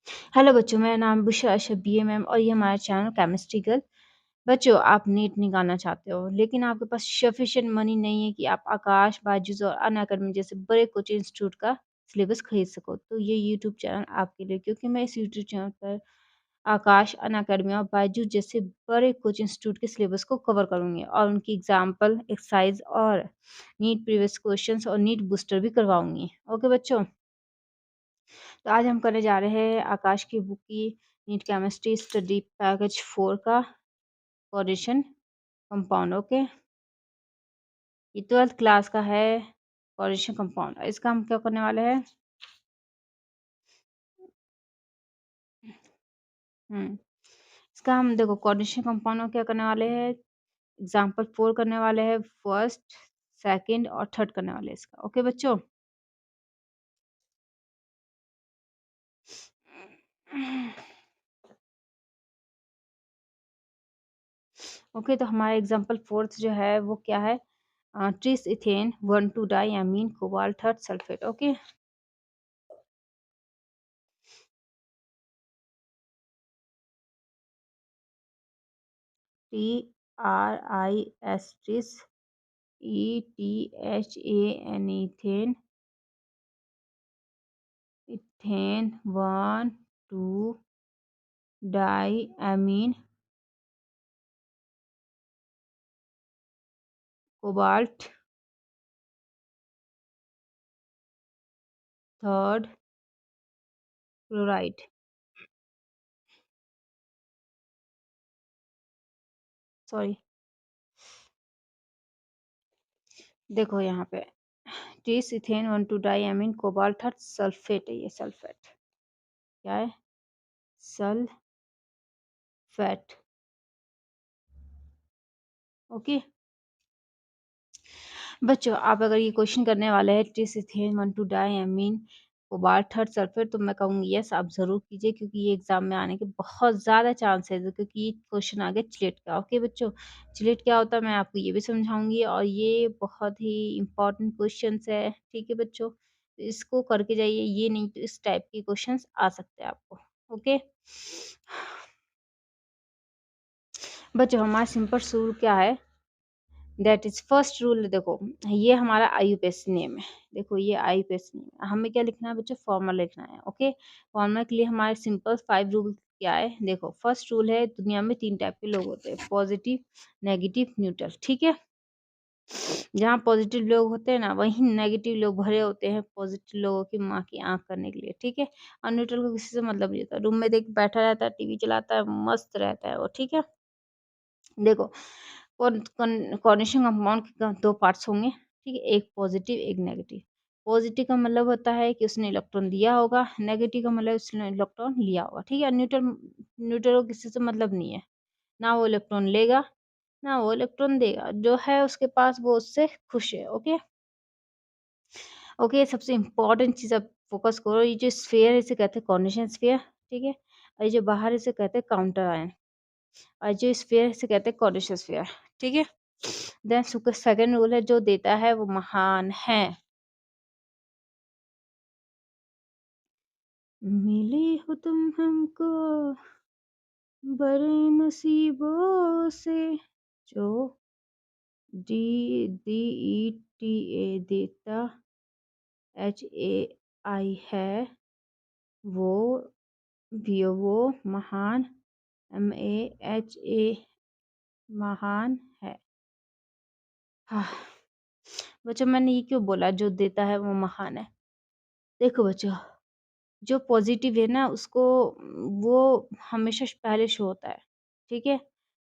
Hello बच्चों, मेरा नाम बुशरा अशरफ बीए मैम और ये हमारा चैनल केमिस्ट्री गर्ल। बच्चों, आप नीट निकालना चाहते हो लेकिन आपके पास सफिशिएंट मनी नहीं है कि आप आकाश, बायजूस और अनअकैडमी जैसे बड़े कोचिंग इंस्टीट्यूट का सिलेबस खरीद सको, तो ये यूट्यूब चैनल आपके लिए, क्योंकि मैं इस यूट्यूब चैनल पर आकाश, अनअकैडमी और बायजूस जैसे बड़े कोचिंग इंस्टीट्यूट के सिलेबस को कवर करूंगी और उनकी एग्जाम्पल, एक्सरसाइज और नीट प्रीवियस क्वेश्चंस और नीट बूस्टर भी करवाऊंगी। ओके बच्चों, तो आज हम करने जा रहे हैं आकाश की बुक की नीट केमिस्ट्री स्टडी पैकेज 4 का कोऑर्डिनेशन कंपाउंड। ओके, ये 12th क्लास का है कोऑर्डिनेशन कंपाउंड। इसका हम क्या करने वाले हैं? हम्म इसका हम देखो कोऑर्डिनेशन कंपाउंड में क्या करने वाले हैं, एग्जाम्पल 4 करने वाले हैं, फर्स्ट, सेकंड और थर्ड करने वाले हैं इसका। ओके बच्चों, ओके, तो हमारा एग्जाम्पल फोर्थ जो है वो क्या है? Tris ethane 1,2 diamine cobalt third sulphate. Okay, TRIS tris, ETHAN ethane, ethane 1,2 diamine cobalt third chloride. Sorry, देखो यहाँ पे tris ethane 1,2 diamine cobalt third sulphate है, ये सल्फेट क्या है? सल्फेट। ओके बच्चों, आप अगर ये क्वेश्चन करने वाले हैं ट्रिसिथेन 1,2 डाइअमीन कोबाल्ट थर्ड सल्फेट, तो मैं कहूँगी यस, आप ज़रूर कीजिए, क्योंकि ये एग्जाम में आने के बहुत ज़्यादा चांसेस है, क्योंकि ये क्वेश्चन आ गया चिलेट का। ओके बच्चों, चिलेट क्या होता है मैं आपको ये भी समझाऊंगी, और ये बहुत ही इंपॉर्टेंट क्वेश्चन है। ठीक है बच्चों, तो इसको करके जाइए, ये नहीं तो इस टाइप के क्वेश्चन आ सकते हैं आपको। ओके बच्चों, हमारा सिंपल रूल क्या है? That is first rule. देखो, ये हमारा आईयूपीएसी नेम है। देखो, ये आईयूपीएसी नेम है, हमें क्या लिखना है बच्चों? फॉर्मूला लिखना है। ओके, फॉर्मूला के लिए हमारे सिंपल 5 रूल क्या है? देखो, फर्स्ट रूल है दुनिया में 3 टाइप के लोग होते हैं, पॉजिटिव, नेगेटिव, न्यूट्रल। ठीक है, जहाँ पॉजिटिव लोग होते हैं ना, वहीं नेगेटिव लोग भरे होते हैं पॉजिटिव लोगों की माँ की आंख करने के लिए। ठीक है, और न्यूट्रल को किसी से मतलब नहीं होता, रूम में देख बैठा रहता है, टीवी चलाता है, मस्त रहता है वो। ठीक है, देखो, कोऑर्डिनेशन कंपाउंड के दो पार्ट्स होंगे। ठीक है, एक पॉजिटिव एक नेगेटिव। पॉजिटिव का मतलब होता है कि उसने इलेक्ट्रॉन दिया होगा, नेगेटिव का मतलब उसने इलेक्ट्रॉन लिया होगा। ठीक है, न्यूट्रल न्यूट्रल को किसी से मतलब नहीं है, ना वो इलेक्ट्रॉन लेगा ना वो इलेक्ट्रॉन देगा, जो है उसके पास वो उससे खुश है। ओके ओके, सबसे इम्पोर्टेंट चीज़ आप फोकस करो, ये जो स्फेयर है इसे कहते हैं कोऑर्डिनेशन स्फेयर। ठीक है, और ये जो बाहर है इसे कहते हैं काउंटर आयन, और जो स्फेयर इसे कहते हैं कोऑर्डिनेशन स्फेयर। ठीक है, देन सेकंड रूल है, जो देता है वो महान है। मिले हो तुम हमको बड़े नसीबों से, जो D D E T A देता एच ए आई है, वो भी वो महान, एम ए एच ए महान है। हाँ बच्चों, मैंने ये क्यों बोला जो देता है वो महान है? देखो बच्चों, जो पॉजिटिव है ना उसको वो हमेशा पहले शो होता है। ठीक है,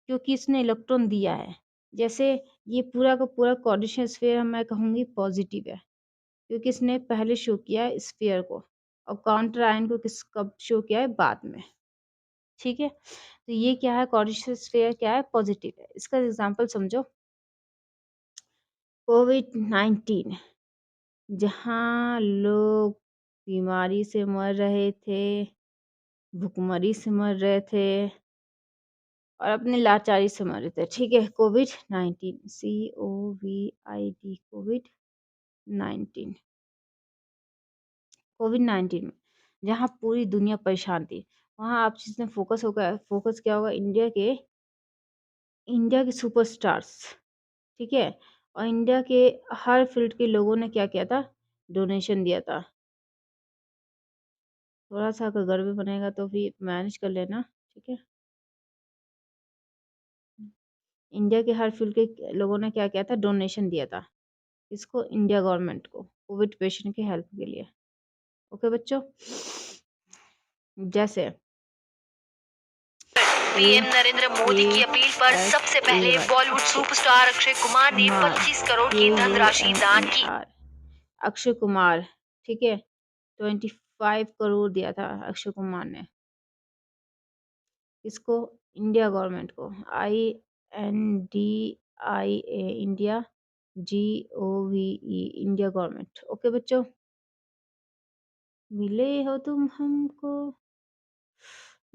क्योंकि इसने इलेक्ट्रॉन दिया है। जैसे ये पूरा का पूरा कोऑर्डिनेशन स्फीयर मैं कहूँगी पॉजिटिव है, क्योंकि इसने पहले शो किया है स्फीयर को, और काउंटर आयन को किस कब शो किया है? बाद में। ठीक है, तो ये क्या है? कोऑर्डिनेशन स्फीयर क्या है? पॉजिटिव है। इसका एग्जांपल समझो, कोविड-19, जहाँ लोग बीमारी से मर रहे थे, भुखमरी से मर रहे थे, और अपनी लाचारी से मर रहे थे। ठीक है, कोविड-19, COVID-19, कोविड-19 में जहाँ पूरी दुनिया परेशान थी, वहाँ आप जिसने फ़ोकस किया होगा इंडिया के सुपरस्टार्स, ठीक है? और इंडिया के हर फ़ील्ड के लोगों ने क्या किया था? डोनेशन दिया था। थोड़ा-सा अगर गड़बड़ बनेगा तो फिर मैनेज कर लेना, ठीक है? इंडिया के हर फ़ील्ड के लोगों ने क्या किया था? डोनेशन दिया था। किसको? इंडिया गवर्नमेंट को, कोविड पेशेंट की हेल्प के लिए। ओके बच्चों? जैसे पीएम नरेंद्र मोदी की अपील पर सबसे पहले बॉलीवुड सुपरस्टार अक्षय कुमार ने 25 करोड़ की धनराशि दान की। अक्षय कुमार, ठीक है? 25 करोड़ दिया था अक्षय कुमार ने। किसको? इंडिया गवर्नमेंट को। INDIA India, GOVE India government. Okay बच्चों? मिले हो तुम हमको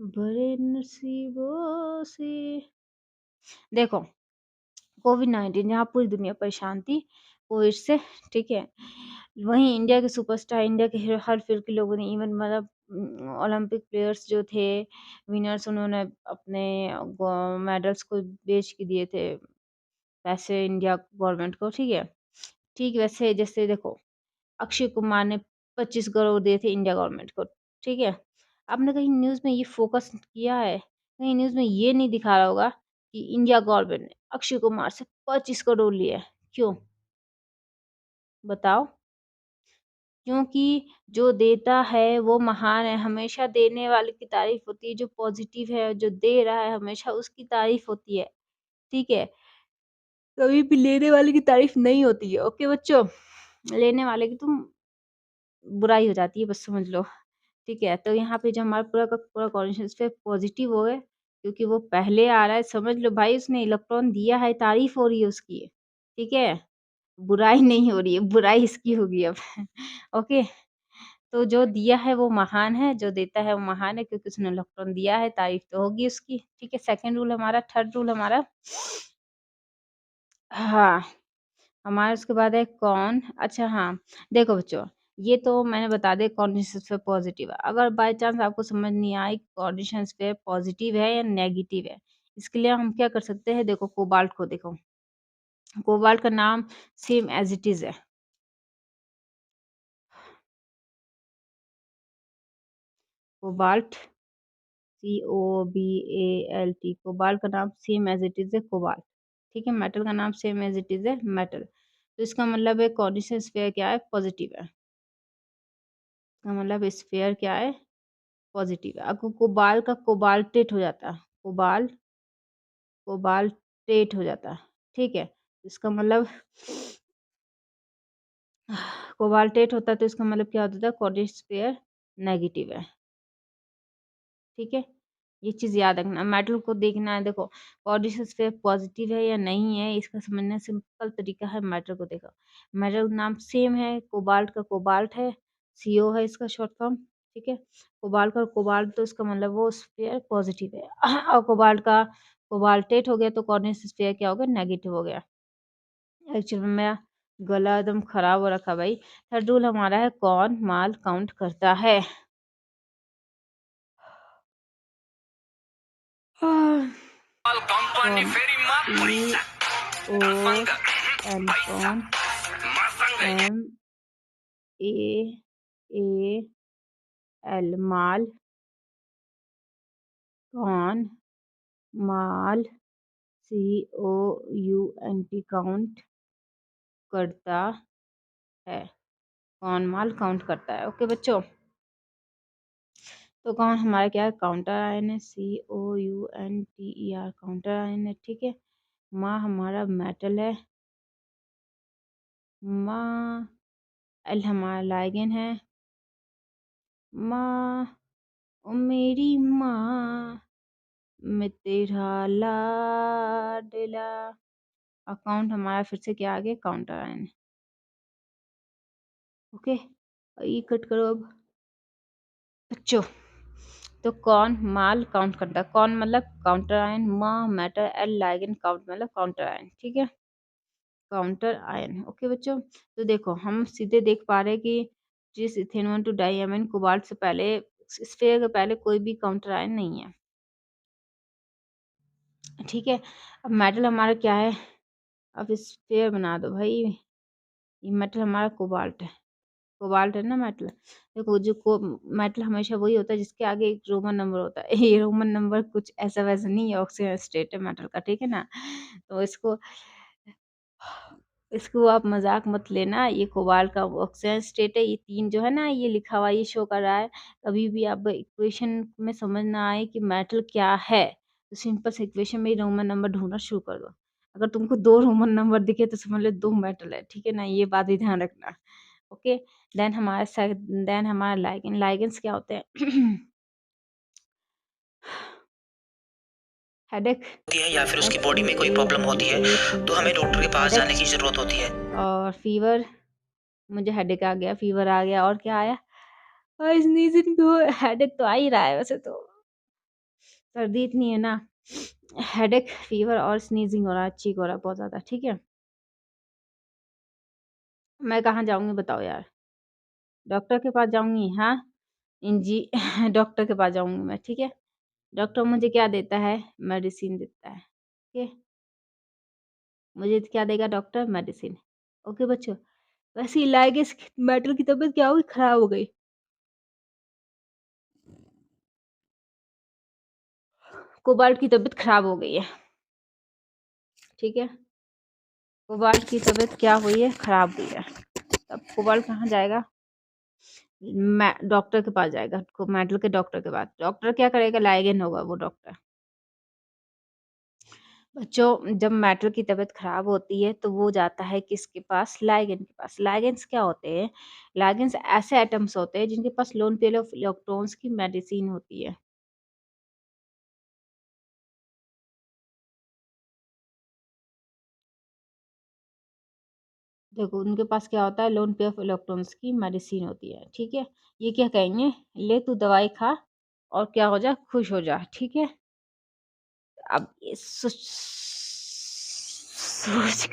बड़े नसीबों से। देखो, कोविड-19 जहाँ पूरी दुनिया परेशान थी कोविड से, ठीक है? वहीं इंडिया के सुपरस्टार, इंडिया के हर फ़ील्ड के लोगों ने इवन मतलब ओलंपिक प्लेयर्स जो थे, विनर्स उन्होंने अपने मेडल्स को बेच के दिए थे पैसे इंडिया गवर्नमेंट को, ठीक है? ठीक वैसे जैसे देखो अक्षय कुमार ने 25 करोड़ दिए थे इंडिया गवर्नमेंट को, ठीक है? आपने कहीं न्यूज़ में ये फ़ोकस किया है? कहीं न्यूज़ में ये नहीं दिखा रहा होगा कि इंडिया गवर्नमेंट ने अक्षय कुमार से 25 करोड़ लिए। क्यों? बताओ? क्योंकि जो देता है वो महान है, हमेशा देने वाले की तारीफ़ होती है, जो पॉज़िटिव है, जो दे रहा है हमेशा उसकी तारीफ़ होती है, ठीक है? कभी भी लेने वाले की तारीफ़ नहीं होती है, ओके बच्चों? लेने वाले की तुम बुराई हो जाती है बस समझ लो, ठीक है? तो यहाँ पे जो हमारा पूरा का पूरा कॉन्शियस पे पॉज़िटिव हो गए क्योंकि वो पहले आ रहा है समझ लो भाई उसने इलेक्ट्रॉन दिया है, तारीफ़ हो रही है उसकी, ठीक है? बुराई नहीं हो रही है, बुराई इसकी होगी अब ओके? तो जो दिया है वो महान है, जो देता है वो महान है क्योंकि उसने इलेक्ट्रॉन दिया है, तारीफ़ तो होगी उसकी, ठीक है? सेकंड रूल हमारा थर्ड रूल हमारा हाँ। हमारे उसके बाद है कौन अच्छा हाँ, देखो बच्चों, ये तो मैंने बता दिया कॉग्निशंस पे पॉज़िटिव है। अगर बाय चांस आपको समझ नहीं आई कॉग्निशंस पे पॉज़िटिव है या नेगेटिव है, इसके लिए हम क्या कर सकते हैं देखो कोबाल्ट को देखो, कोबाल्ट का नाम सेम एज़ इट इज़ है। कोबाल्ट COBALT कोबाल्ट का नाम सेम एज़ इट इज़ है कोबाल्ट, ठीक है? मेटल का नाम सेम एज़ इट इज़ है मेटल। तो इसका मतलब है कॉग्निशन स्फीयर क्या है? पॉज़िटिव है। इसका मतलब स्फीयर क्या है? पॉज़िटिव है। अगर कोबाल्ट का कोबाल्टेट हो जाता है, कोबाल्टेट हो जाता है, ठीक है? इसका मतलब कोबाल्टेट होता है तो इसका मतलब क्या होता है? कोऑर्डिनेट स्फीयर नेगेटिव है, ठीक है? ये चीज़ याद रखना। मेटल को देखना है देखो कोऑर्डिनेट स्फीयर पॉज़िटिव है या नहीं है, इसका समझने का सिंपल तरीका है मेटल को देखो। मेटल का नाम सेम है, कोबाल्ट का कोबाल्ट है, CO है इसका शॉर्ट फॉर्म, ठीक है? कोबाल्ट का कोबाल्ट तो इसका मतलब वो स्फीयर पॉज़िटिव है और कोबाल्ट का कोबाल्टेट हो गया तो कोऑर्डिनेट स्फीयर क्या हो गया? नेगेटिव हो गया। एक्चुअल में मेरा गला एकदम खराब हो रखा भाई। थर्ड रूल हमारा है कौन माल काउंट करता है? कौन CON कौन MAAL माल कौन माल COUNT काउंट करता है? कौन माल काउंट करता है? ओके बच्चों? तो कौन हमारा क्या है? काउंटर आयन है COUNTER काउंटर आयन है, ठीक है? माँ हमारा मेटल है, माँ एल हमारा लाइगेन है, माँ ओ मेरी माँ मैं तेरा लाडला। अकाउंट हमारा फिर से क्या आ गया? Counter ion, okay? ये कट करो अब बच्चों। तो कौन माल काउंट करता है? कौन मतलब काउंटर आयन, माँ मेटल एल लाइगेन काउंट मतलब काउंटर आयन, ठीक है? काउंटर आयन, ओके बच्चों? तो देखो हम सीधे देख पा रहे हैं कि ट्रिस इथेन 1 टू डाइअमीन कोबाल्ट से पहले स्फेयर के पहले कोई भी काउंटर आयन नहीं है। ठीक है, अब मेटल हमारा क्या है, अब स्फेयर बना दो भाई। ये मेटल हमारा कोबाल्ट है, कोबाल्ट है ना मेटल। देखो जो मेटल हमेशा वही होता है जिसके आगे एक रोमन नंबर होता है। ये रोमन नंबर कुछ ऐसा वैसा नहीं है, ऑक्सीजन स्टेट है मेटल का, ठीक है ना। तो इसको आप मजाक मत लेना। ये कोबाल्ट का ऑक्सीजन स्टेट है। ये 3 जो है ना, ये लिखा हुआ ये शो कर रहा है। कभी भी आप इक्वेशन में समझ ना आए कि मेटल क्या है, तो सिंपल से इक्वेशन में ही रोमन नंबर ढूंढना शुरू कर दो। अगर तुमको 2 रोमन नंबर दिखे तो समझ लो 2 मेटल है, ठीक है ना। ये बात भी ध्यान रखना। ओके, देन हमारा लाइगेंस क्या होते हैं? हेडेक होती है या फिर उसकी बॉडी में कोई प्रॉब्लम होती है तो हमें डॉक्टर के पास जाने की जरूरत होती है। और फीवर, मुझे हेडेक आ गया, फीवर आ गया, और क्या आया? और स्नीजिंग भी हो। हेडेक तो आ ही रहा है वैसे तो, सर्दी इतनी है ना। हेडेक, फीवर और स्नीजिंग हो रहा है, चीक हो रहा है बहुत ज़्यादा, ठीक है। मैं कहाँ जाऊँगी बताओ यार? डॉक्टर के पास जाऊँगी, हाँ? इंजी डॉक्टर के पास जाऊँगी मैं, ठीक है। डॉक्टर मुझे क्या देता है? मेडिसिन देता है, ठीक है। मुझे क्या देगा डॉक्टर? मेडिसिन। ओके बच्चों, वैसे इलाइगेस मेटल की तबीयत क्या हो गई? खराब हो गई। कोबाल्ट की तबीयत खराब हो गई है, ठीक है। कोबाल्ट की तबीयत क्या हुई है? खराब हुई है। अब कोबाल्ट कहाँ जाएगा? डॉक्टर के पास जाएगा, मेटल के डॉक्टर के पास। डॉक्टर क्या करेगा? लाइगेंड होगा वो डॉक्टर। बच्चों, जब मेटल की तबीयत खराब होती है तो वो जाता है किसके पास? लाइगेंड के पास। लाइगेंड्स क्या होते हैं? लाइगेंड्स ऐसे एटम्स होते हैं जिनके पास लोन पेयर ऑफ इलेक्ट्रॉन्स की मेडिसिन होती है। देखो उनके पास क्या होता है? लोन पेयर ऑफ इलेक्ट्रॉन्स की मेडिसिन होती है, ठीक है। ये क्या कहेंगे? ले तू दवाई खा और क्या हो जा? खुश हो जा, ठीक है। अब ये सोच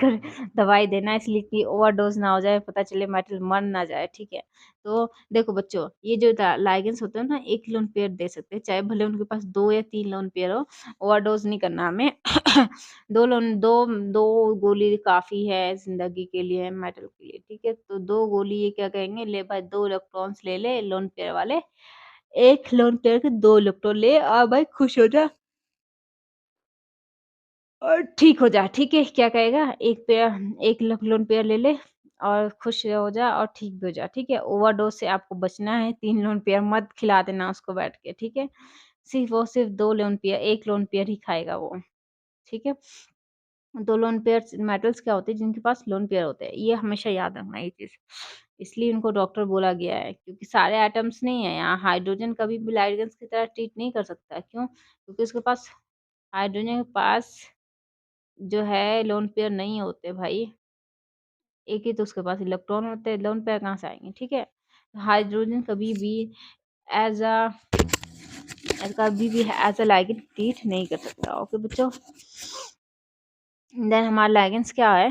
कर दवाई देना, इसलिए कि ओवरडोज ना हो जाए, पता चले मेटल मर ना जाए, ठीक है। तो देखो बच्चों, ये जो लाइगेंस होते हैं ना, एक लोन पेयर दे सकते हैं, चाहे भले उनके पास 2 या 3 लोन पेयर हो। ओवरडोज नहीं करना हमें। दो गोली काफी है जिंदगी के लिए, मेटल के लिए, ठीक है। तो 2 गोली, ये क्या कहेंगे? ले भाई 2 इलेक्ट्रॉन्स ले ले लोन पेयर वाले, एक लोन पेयर के 2 इलेक्ट्रॉन ले और भाई खुश हो जा और ठीक हो जा, ठीक है। क्या कहेगा? एक लोन पेयर ले ले और खुश हो जा और ठीक भी हो जा, ठीक है। ओवरडोज से आपको बचना है, 3 लोन पेयर मत खिला देना उसको बैठ के, ठीक है। सिर्फ 2 लोन पेयर, 1 लोन पेयर ही खाएगा वो, ठीक है। 2 लोन पेयर मेटल्स क्या होते हैं? जिनके पास लोन पेयर होते हैं, ये हमेशा याद रखना ये चीज़। इसलिए इनको डॉक्टर बोला गया है, क्योंकि सारे एटम्स नहीं है यहाँ। हाइड्रोजन कभी भी लाइगेंस की तरह ट्रीट नहीं कर सकता, क्यों? क्योंकि उसके पास, हाइड्रोजन के पास जो है लोन पेयर नहीं होते भाई। एक ही तो उसके पास इलेक्ट्रॉन होते हैं, लोन पेयर कहाँ से आएँगे, ठीक है। हाइड्रोजन एज़ अ कभी भी एज़ अ लिगैंड ट्रीट नहीं कर सकता। ओके बच्चों, देन हमारा लिगैंड्स क्या है?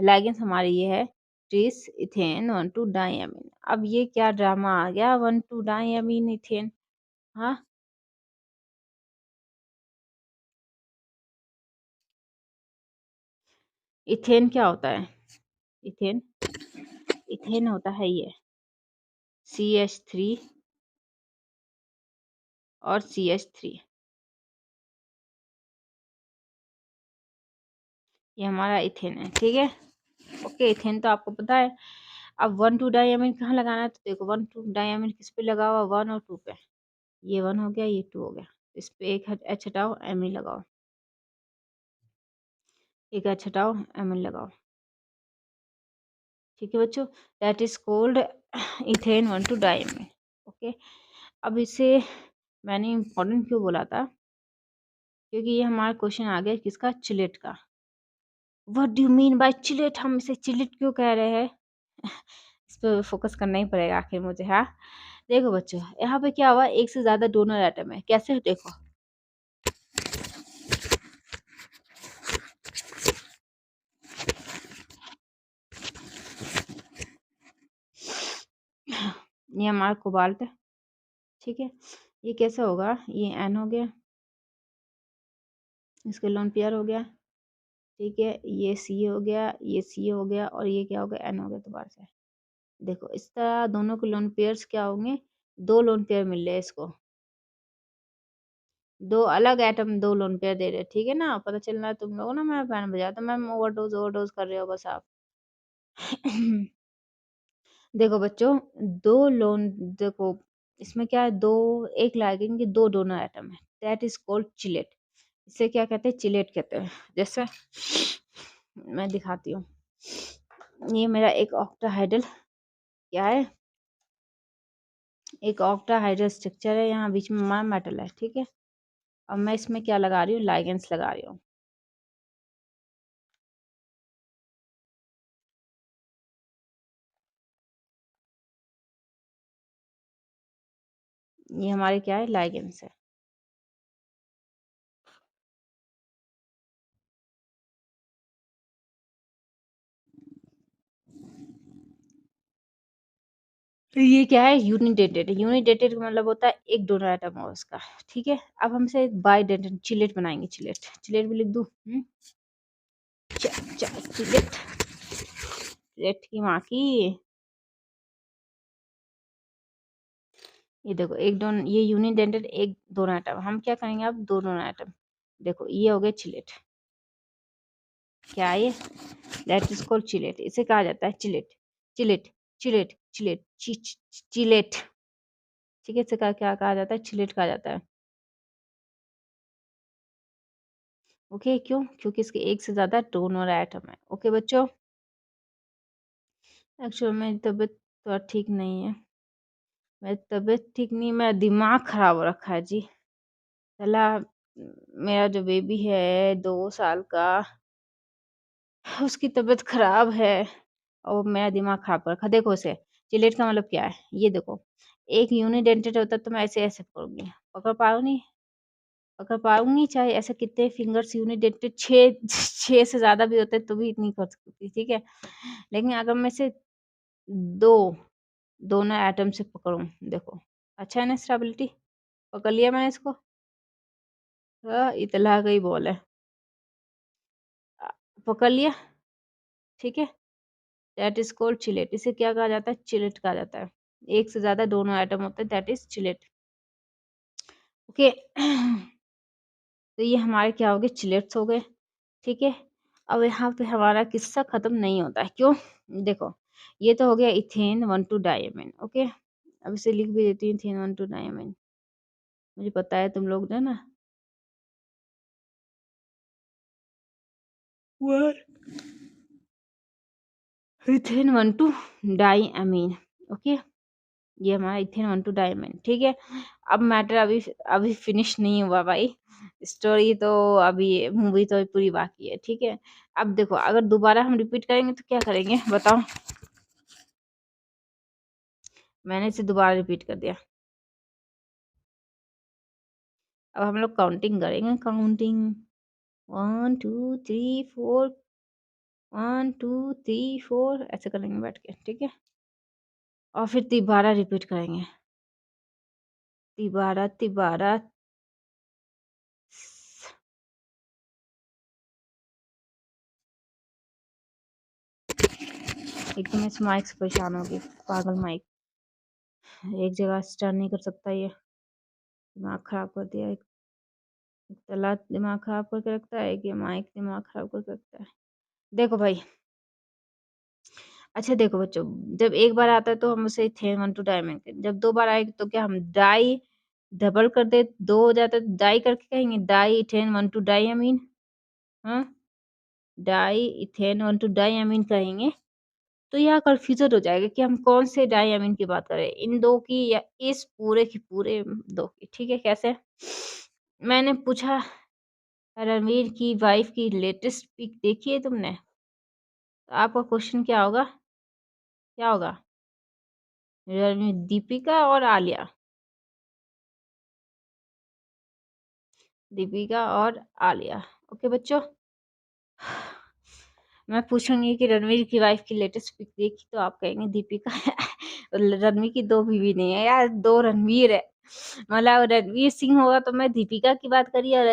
लिगैंड्स हमारे ये है ट्रिस इथेन 1 टू डाइअमीन। अब ये क्या ड्रामा आ गया? 1 टू डाइअमीन इथेन, हाँ? इथेन क्या होता है? इथेन इथेन होता है ये CH3 और CH3, ये हमारा इथेन है, ठीक है। ओके, इथेन तो आपको पता है। अब 1 टू डाइअमीन कहाँ लगाना है? तो देखो 1 टू डाइअमीन किस पे लगा हुआ? 1 और 2 पे। ये 1 हो गया, ये 2 हो गया। इस पे एक H हटाओ, Mn लगाओ। एक H हटाओ, Mn लगाओ, ठीक है बच्चों। That is called ethane 1 two diamine. ओके, अब इसे मैंने इम्पोर्टेंट क्यों बोला था? क्योंकि ये हमारा क्वेश्चन आ गया किसका? चिलेट का। What do you mean by chelate? हम इसे चिलेट क्यों कह रहे हैं? इस पे फोकस करना ही पड़ेगा आखिर मुझे, हाँ। देखो बच्चों, यहाँ पे क्या हुआ? एक से ज्यादा डोनर एटम है, कैसे? देखो, ये हमारा कोबाल्ट है, ठीक है। ये कैसा होगा, ये N हो गया, इसके लोन पेयर हो गया, ठीक है। ये C हो गया, ये C हो गया और ये क्या हो गया, N हो गया दोबारा से। देखो इस तरह दोनों के लोन पेयर्स क्या होंगे, 2 लोन पेयर मिल रहे हैं इसको, 2 अलग एटम 2 लोन पेयर दे रहे हैं, ठीक है ना। पता चल रहा है तुम लोगों ना, मैं बैंड बजाया तो मैम ओवरडोज कर रहे हो बस आप। देखो बच्चों, 2 लोन, देखो इसमें क्या है, 2 एक लाइगेंड के 2 डोनर एटम है, दैट इज कॉल्ड चिलेट। इसे क्या कहते हैं, चिलेट कहते हैं। जैसे मैं दिखाती हूँ, ये मेरा एक ऑक्टाहाइड्रल क्या है, एक ऑक्टाहाइड्रल स्ट्रक्चर है, यहाँ बीच में मार मेटल है, ठीक है। अब मैं इसमें क्या लगा रही हूँ, लाइगेंड्स लगा रही हूँ। ये हमारे क्या है, लाइगेंड्स है। तो ये क्या है, यूनिडेटेड। यूनिडेटेड का मतलब होता है एक डोनर एटम हो उसका, ठीक है। अब हमसे बाइडेटेड चिलेट बनाएंगे, चिलेट, चिलेट भी लिख दूं, चिलेट, चिलेट की माँ की। ये देखो एक डोन, ये यूनिडेटेड एक डोनर एटम, हम क्या करेंगे अब, 2 डोनर एटम। देखो ये हो गया चिलेट, क्या है ये, दैट इज कॉल्ड चिलेट। इसे कहा जाता है chelate, chelate, chelate, chelate, chelate, ठीक है। इसे क्या कहा जाता है, चिलेट कहा जाता है। ओके, क्यों, क्योंकि इसके एक से ज्यादा डोनर एटम है। ओके बच्चों, एक्चुअली मेरी तबीयत थोड़ा ठीक नहीं है, मेरी तबीयत ठीक नहीं, मेरा दिमाग खराब हो रखा है जी। साला मेरा जो बेबी है 2 साल का, उसकी तबीयत खराब है और मेरा दिमाग खराब कर रखा। देखो इसे, चिलेट का मतलब क्या है, ये देखो, एक यूनिडेंटेड होता तो मैं ऐसे ऐसे पकड़ूंगी, पकड़ पाऊंगी, पकड़ पाऊंगी, चाहे ऐसे कितने फिंगर्स यूनिडेंटेड 6 से ज्यादा भी होते तो भी इतनी कर सकती, ठीक है। लेकिन अगर मैं इसे दो दोनों एटम से पकड़ूं, देखो अच्छा है ना, स्टेबिलिटी, पकड़ लिया मैंने इसको, इतला गई बॉल है, अ, पकड़ लिया, ठीक है। That is called chelate. इसे क्या कहा जाता है, चिलेट कहा जाता है। एक से ज्यादा दोनों एटम होते हैं, दैट इज चिलेट। ओके। तो ये हमारे क्या हो गए, चिलेट्स हो गए, ठीक है। अब यहाँ पे हमारा किस्सा खत्म नहीं होता है, क्यों, देखो ये तो हो गया इथेन 1 2 डायमीन, ओके। अब इसे लिख भी देती हूँ, इथेन 1 2 डायमीन, मुझे पता है तुम लोग ने ना, इथेन 1 2 डाईअमीन, ओके। ये हमारा इथेन 1 2 डायमीन, ठीक है। अब मैटर अभी अभी फिनिश नहीं हुआ भाई, स्टोरी तो अभी, मूवी तो पूरी बाकी है, ठीक है। अब देखो अगर दोबारा हम रिपीट करेंगे तो क्या करेंगे बताओ, मैंने इसे दोबारा रिपीट कर दिया। अब हम लोग काउंटिंग करेंगे, काउंटिंग 1 2 3 4, 1 2 3 4 ऐसे करेंगे बैठ के, ठीक है। और फिर तिबारा रिपीट करेंगे, तिबारा तिबारा। एक तो मैं इस माइक से परेशान हो गई, पागल माइक, एक जगह स्टैंड नहीं कर सकता ये, दिमाग खराब कर दिया। एक तला दिमाग खराब करके रखता है, एक ये माइक दिमाग खराब करके रखता है। देखो भाई, अच्छा देखो बच्चों, जब एक बार आता है तो हम उसे थे 1 2 डायमंड के, जब 2 बार आएगी तो क्या हम डाई डबल कर दे, 2 हो जाता है तो डाई करके कहेंगे, डाई इथेन 1 2 डाईअमीन, हाँ, डाई इथेन 1 2 डाईअमीन कहेंगे। तो यहाँ कन्फ्यूजन हो जाएगा कि हम कौन से डाईअमीन की बात करें, इन दो की या इस पूरे की पूरे दो की, ठीक है। कैसे, मैंने पूछा रणवीर की वाइफ की लेटेस्ट पिक देखी है तुमने, तो आपका क्वेश्चन क्या होगा, क्या होगा, रणवीर, दीपिका और आलिया, दीपिका और आलिया, ओके बच्चों। मैं पूछूंगी कि रणवीर की वाइफ की लेटेस्ट पिक देखी, तो आप कहेंगे दीपिका रणवीर की 2 बीवी नहीं है यार, 2 रणवीर है। मतलब रणवीर सिंह होगा तो मैं दीपिका की बात करी, और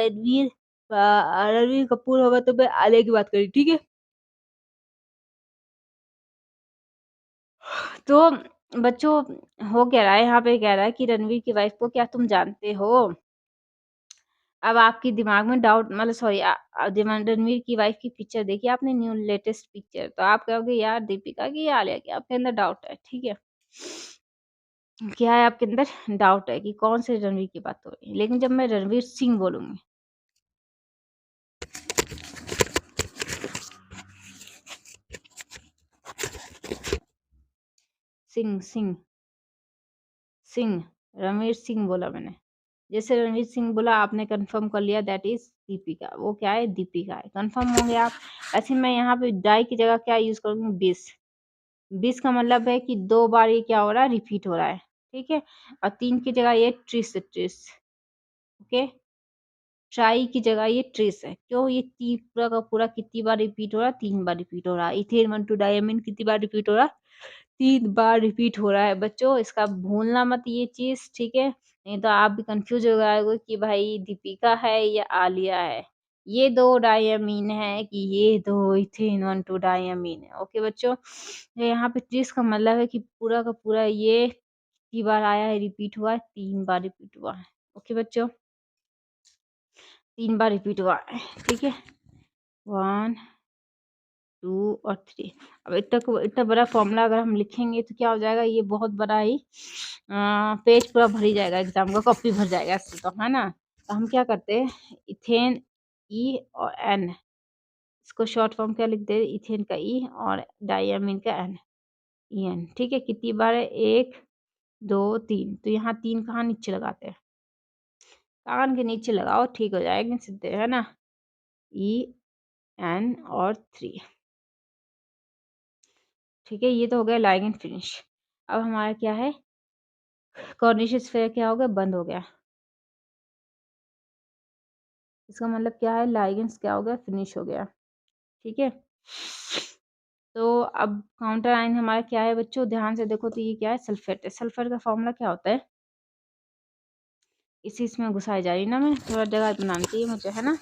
रणवीर कपूर होगा तो मैं आलिया की बात करी, ठीक है? तो बच्चों, हो क्या रहा है यहाँ पे, कह रहा है कि रणवीर की वाइफ को क्या तुम जानते हो? अब आपके दिमाग में डाउट, मतलब सॉरी, रणवीर की वाइफ की पिक्चर देखी आपने, न्यू लेटेस्ट पिक्चर, तो आप कहोगे यार दीपिका की या आलिया की, आपके अंदर डाउट है, ठीक है? क्या है आपके अंदर? डाउट है कि कौन से रणवीर की बात हो रही है। लेकिन जब मैं रणवीर सिंह बोलूंगी, सिंह सिंह सिंह, रणवीर सिंह बोला मैंने। जैसे रणवीर सिंह बोला, आपने कंफर्म कर लिया दैट इज दीपिका। वो क्या है? दीपिका है। कंफर्म होंगे आप? ऐसे मैं यहाँ पे डाई की जगह क्या यूज करूंगी? 20। 20 का मतलब है कि 2 बार ये क्या हो रहा है? रिपीट हो रहा है, ठीक है? और 3 की जगह ये ट्रिस है, ट्रिस। ओके, ट्राई की जगह ये ट्रेस है। क्यों? ये पूरा का पूरा कितनी बार रिपीट हो रहा है? 3 बार रिपीट हो रहा है। इथेन 1 2 डायमीन कितनी बार रिपीट हो रहा है? 3 बार रिपीट हो रहा है बच्चों, इसका भूलना मत ये चीज, ठीक है? नहीं तो आप भी कंफ्यूज हो जाओगे कि भाई दीपिका है या आलिया है। ये 2 डायमीन है कि ये 2 इथेन 1 2 डायमीन है। ओके बच्चों, तो यहाँ पे ट्रेस का मतलब है कि पूरा का पूरा ये कितनी बार आया है? रिपीट हुआ है, 3 बार रिपीट हुआ है। ओके बच्चों, 3 बार रिपीट हुआ है, ठीक है? 1 2 और 3। अब इतना बड़ा फॉर्मूला अगर हम लिखेंगे तो क्या हो जाएगा? ये बहुत बड़ा ही पेज पूरा भर ही जाएगा, एग्जाम का कॉपी भर जाएगा इससे, तो है ना? तो हम क्या करते हैं, इथेन ई और एन, इसको शॉर्ट फॉर्म क्या लिख दे? इथेन का ई और डायमीन का एन, ई एन, ठीक है? कितनी बार है? 1 2 3। तो यहाँ 3 कहाँ नीचे लगाते हैं? कान के नीचे लगाओ, ठीक हो जाएगा सीधे, है ना? ई एन और 3, ठीक है? ये तो हो गया लाइगेंड फिनिश। अब हमारा क्या है? कॉर्निशियस स्फीयर क्या हो गया? बंद हो गया। इसका मतलब क्या है? लाइगेंड्स क्या हो गया? फिनिश हो गया, ठीक है? तो अब काउंटर आयन हमारा क्या है बच्चों? ध्यान से देखो तो ये क्या है? सल्फेट है। सल्फेट का फॉर्मूला क्या होता है? इसी इसमें घुसाई जा रही ना, मैं थोड़ा जगह बनानी चाहिए मुझे, है ना?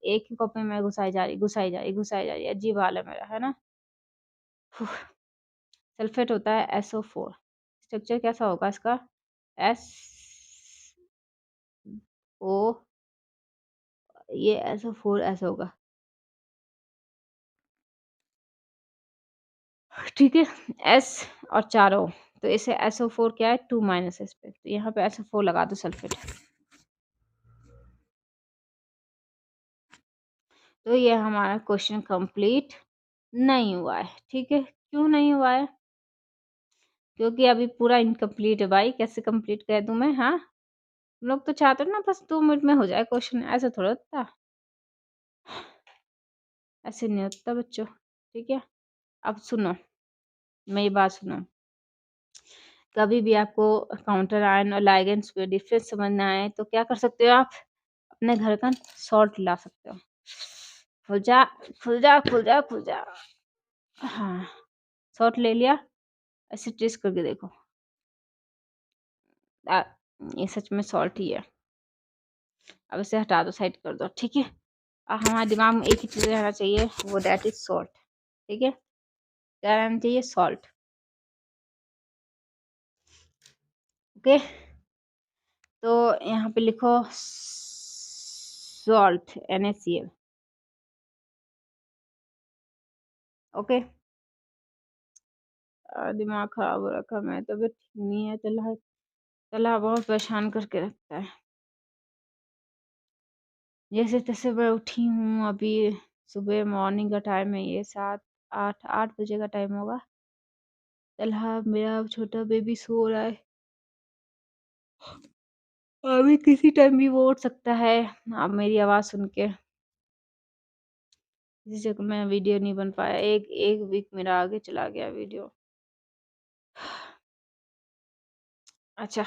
एक ही कॉपी में घुसाई जा रही, घुसाई जा रही, घुसाई जा रही, अजीब हाल है मेरा, है ना? सल्फेट होता है SO4। स्ट्रक्चर कैसा होगा इसका? एस ओ, ये SO4 ऐसा होगा, ठीक है? एस और 4 O, तो इसे SO4 क्या है? 2 माइनस इस पे, तो यहाँ पे SO4 लगा दो सल्फेट। तो ये हमारा क्वेश्चन कंप्लीट नहीं हुआ है, ठीक है? क्यों नहीं हुआ है? क्योंकि अभी पूरा इनकम्प्लीट है भाई, कैसे कंप्लीट कर दूं मैं? हाँ, तुम लोग तो चाहते हो ना बस 2 मिनट में हो जाए क्वेश्चन, ऐसा थोड़ा होता, ऐसे नहीं होता बच्चों, ठीक है? अब सुनो, मेरी बात सुनो। कभी भी आपको काउंटर आयन और लाइगेंड्स पे डिफरेंस समझना है तो क्या कर सकते हो आप? अपने घर का सॉल्ट ला सकते हो। खुल जा, खुल जा, खुल जा, खुल जा। हाँ, सॉल्ट ले लिया, ऐसे टेस्ट करके देखो। आ, ये सच में सॉल्ट ही है। अब इसे हटा दो, साइड कर दो, ठीक है? अब हमारे दिमाग में एक ही चीज रहना चाहिए, वो दैट इज सॉल्ट, ठीक है? क्या रहना चाहिए? सॉल्ट। ओके, तो यहाँ पे लिखो सॉल्ट, NaCl। ओके, दिमाग खराब हो रखा है, मैं तबीयत ठीक नहीं है, चला चला बहुत परेशान करके रखता है। जैसे तैसे मैं उठी हूँ अभी, सुबह मॉर्निंग का टाइम है, ये 7 8 8 बजे का टाइम होगा। चला मेरा छोटा बेबी सो रहा है, अभी किसी टाइम भी वो उठ सकता है। अब मेरी आवाज़ सुन के इसी से मैं वीडियो नहीं बन पाया, एक एक वीक मेरा आगे चला गया वीडियो। अच्छा,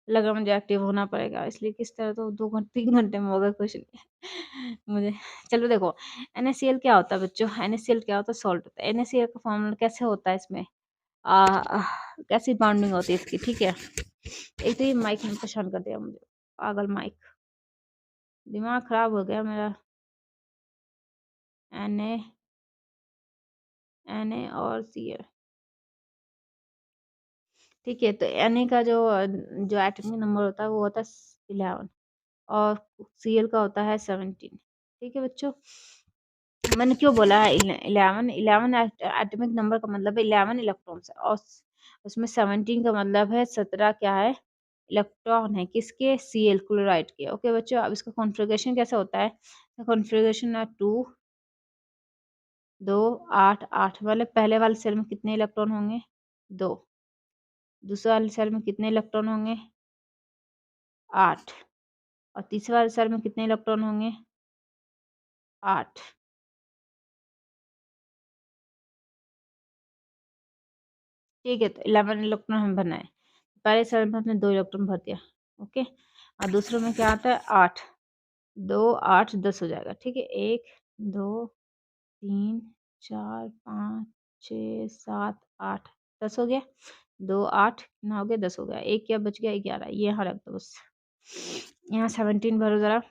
लगा मुझे एक्टिव होना पड़ेगा, इसलिए किस तरह तो 2 घंटे 3 घंटे में होगा कुछ नहीं मुझे। चलो देखो, NaCl क्या होता है बच्चों? NaCl क्या होता है? सॉल्ट होता है। NaCl का फॉर्मूला कैसे होता है इसमें? कैसी बाउंडिंग होती है इसकी, ठीक है। एक तो ये माइक ने परेशान कर दिया मुझे, पागल माइक, दिमाग खराब हो गया मेरा। Na, Na और Cl, ठीक है। तो Na का जो एटॉमिक नंबर होता है वो होता है 11 और Cl का होता है 17, ठीक है बच्चों। मैंने क्यों बोला है 11, 11 एटॉमिक नंबर का मतलब है 11 इलेक्ट्रॉन्स है, और उसमें 17 का मतलब है 17 क्या है, इलेक्ट्रॉन है, किसके, Cl क्लोराइड के। ओके बच्चों, अब इसका कॉन्फ़िगरेशन कैसा होता है, कॉन्फ़िगरेशन है 2 2 8 8, मतलब पहले वाले सेल में कितने इलेक्ट्रॉन होंगे, 2, दूसरे वाले सेल में कितने इलेक्ट्रॉन होंगे, 8, और तीसरे वाले सेल में कितने इलेक्ट्रॉन होंगे, 8, ठीक है। तो 11 इलेक्ट्रॉन हमें भरना है, पहले सेल में हमने 2 इलेक्ट्रॉन भर दिया, ओके। और दूसरे में क्या आता है 8, 2 8 10 हो जाएगा, ठीक है। 1 2 3 4 5 6 7 8 10 हो गया, 2 8 कितना हो गया, 10 हो गया। एक क्या बच गया, 11, ये यहाँ रख दो बस। यहाँ 17 भरो जरा,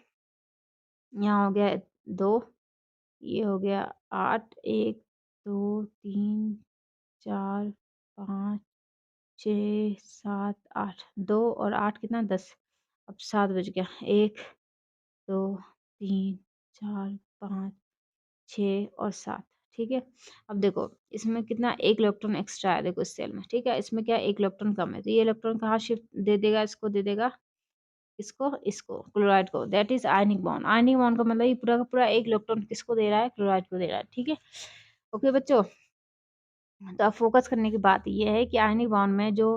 यहाँ हो गया 2, ये हो गया 8, 1 2 3 4 5 6 7 8, 2 और 8 कितना, 10। अब 7 बज गया, 1 2 3 4 5 6 और 7, ठीक है। अब देखो इसमें कितना, एक इलेक्ट्रॉन एक्स्ट्रा है, देखो इस सेल में, ठीक है। इसमें क्या एक इलेक्ट्रॉन कम है, तो ये इलेक्ट्रॉन कहाँ शिफ्ट दे देगा, इसको दे देगा, इसको क्लोराइड को, that is ionic bond. Ionic bond का मतलब ये पूरा का पूरा एक इलेक्ट्रॉन किसको दे रहा है, क्लोराइड को दे रहा है, ठीक है। ओके बच्चों, तो अब फोकस करने की बात ये है कि आयनिक बॉन्ड में जो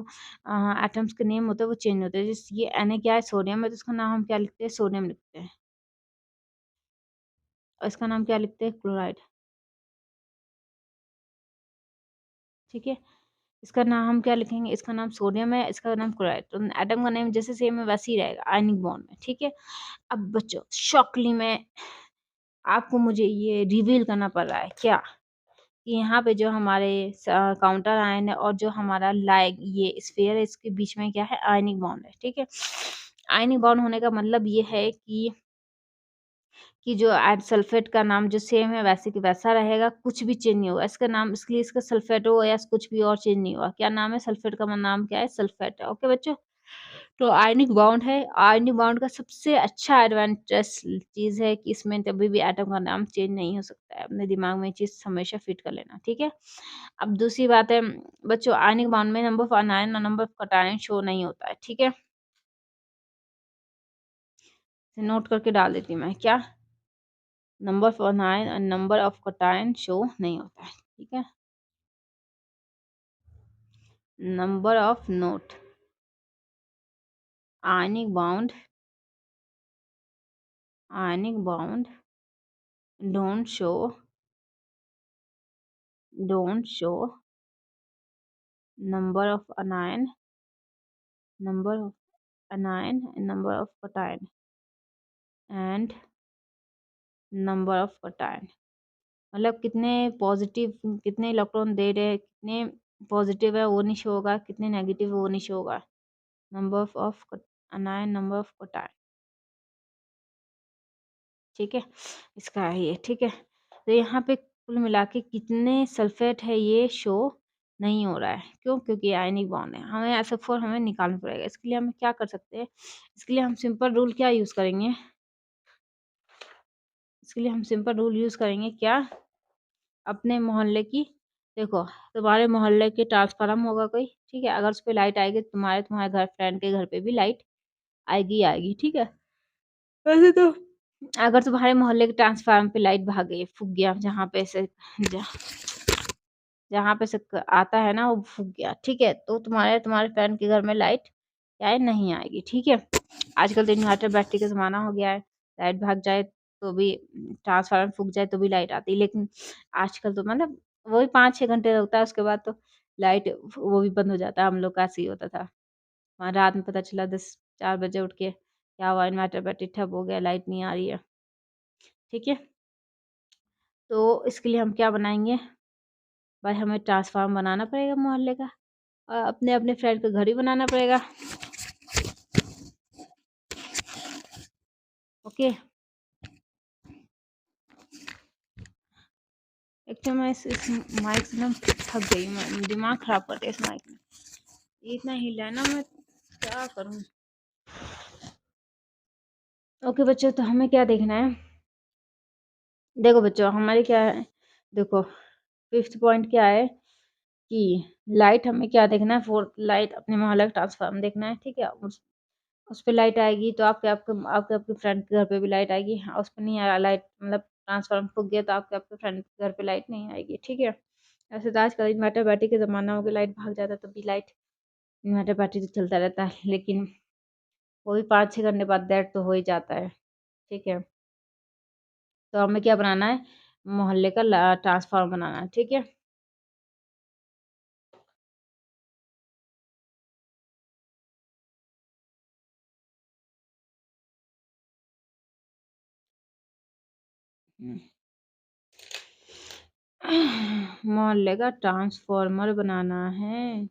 एटम्स के नेम होते हैं वो चेंज होते हैं। जैसे ये Na क्या है, सोडियम है, तो इसका नाम हम क्या लिखते हैं, सोडियम लिखते हैं, और इसका नाम क्या लिखते हैं, क्लोराइड, ठीक है। इसका नाम हम क्या लिखेंगे, इसका नाम सोडियम है, इसका नाम क्लोराइड। तो एटम का नेम जैसे सेम है वैसे ही रहेगा आयनिक बॉन्ड में, ठीक है। अब बच्चों शॉकली में आपको मुझे ये रिवील करना पड़ रहा है क्या, कि यहाँ पे जो हमारे काउंटर आयन है और जो हमारा लाइक ये स्फीयर है, इसके बीच में क्या है, आयनिक बॉन्ड है, ठीक है। आयनिक बॉन्ड होने का मतलब ये है कि जो सल्फेट का नाम जो सेम है वैसे कि वैसा रहेगा, कुछ भी चेंज नहीं होगा इसका नाम, इसलिए इसका सल्फेट हो या कुछ भी और चेंज नहीं हुआ। क्या नाम है, सल्फेट का नाम क्या है, सल्फेट है, ओके बच्चों। तो आयनिक बॉन्ड है, आयनिक बॉन्ड का सबसे अच्छा एडवांटेज चीज़ है कि इसमें कभी भी एटम का नाम चेंज नहीं हो सकता है। अपने दिमाग में ये चीज़ हमेशा फिट कर लेना, ठीक है। अब दूसरी बात है बच्चों, आयनिक बॉन्ड में नंबर ऑफ अनायन और नंबर ऑफ कैटायन शो नहीं होता है, ठीक है। नोट करके डाल देती हूँ मैं, क्या, नंबर ऑफ अनायन और नंबर ऑफ कैटायन शो नहीं होता है, ठीक है। Number of note, ionic bond, ionic bond don't show don't show number of anion, number of anion and number of cation and number of cation, मतलब कितने positive, कितने electron दे रहे हैं, कितने पॉजिटिव है वो नहीं शो होगा, कितने नेगेटिव है वो नहीं शो होगा। Number of अनायन, number of cation, ठीक है, इसका है ये, ठीक है। तो यहाँ पे कुल मिला के कितने सल्फेट है ये शो नहीं हो रहा है, क्यों, क्योंकि ये आयनिक बॉन्ड है। हमें SO4 हमें निकालना पड़ेगा, इसके लिए हम क्या कर सकते हैं, इसके लिए हम सिंपल रूल क्या यूज़ करेंगे, इसके लिए हम सिंपल रूल यूज़ करेंगे क्या, अपने मोहल्ले की, देखो तुम्हारे मोहल्ले के ट्रांसफार्मर होगा कोई, ठीक है, अगर उस पर लाइट आएगी तुम्हारे तुम्हारे घर फ्रेंड के घर पे भी लाइट आएगी आएगी, ठीक है। वैसे तो अगर तुम्हारे मोहल्ले के ट्रांसफार्मर पे लाइट भाग गई, फूक गया, जहाँ पे से आता है ना वो फूक गया, ठीक है, तो तुम्हारे तुम्हारे फ्रेंड के घर में लाइट क्या है, नहीं आएगी, ठीक है। आजकल तो इन्वर्टर बैटरी का ज़माना हो गया है, लाइट भाग जाए तो भी, ट्रांसफार्मर फूक जाए तो भी लाइट आती है, लेकिन आजकल तो मतलब वही 5-6 घंटे लगता है, उसके बाद तो लाइट वो भी बंद हो जाता है। हम लोग का ऐसे ही होता था, वहाँ रात में पता चला 4 बजे उठ के क्या हुआ, इन्वर्टर बैटरी ठप हो गया, लाइट नहीं आ रही है, ठीक है। तो इसके लिए हम क्या बनाएंगे, भाई हमें ट्रांसफार्म बनाना पड़ेगा मोहल्ले का, और अपने अपने फ्रेंड का घर ही बनाना पड़ेगा। ओके। एक तो मैं इस माइक से ना थक गई, मैं दिमाग खराब कर दिया इस माइक में, ये इतना हिला है ना, मैं क्या करूं। ओके बच्चों, तो हमें क्या देखना है, देखो बच्चों हमारे क्या है, देखो फिफ्थ पॉइंट क्या है कि लाइट हमें क्या देखना है, फोर्थ लाइट अपने मोहल्ले का ट्रांसफार्म देखना है, ठीक है। उस पे लाइट आएगी तो आपके आपके आपके आपके फ्रेंड के घर पे भी लाइट आएगी। हाँ, उस पर नहीं आ रहा लाइट, मतलब ट्रांसफार्म फूक गया तो आपके आपके फ्रेंड के घर पे लाइट नहीं आएगी, ठीक है। ऐसे तो आजकल इन्वर्टर बैटरी का ज़माना हो गया, लाइट भाग जाता है तो भी लाइट, इन्वर्टर बैटरी तो चलता रहता है, लेकिन वो भी 5-6 घंटे बाद डेड तो हो ही जाता है, ठीक है। तो हमें क्या बनाना है, मोहल्ले का ट्रांसफार्म बनाना है, ठीक है। मोहल्ले का ट्रांसफार्मर बनाना है।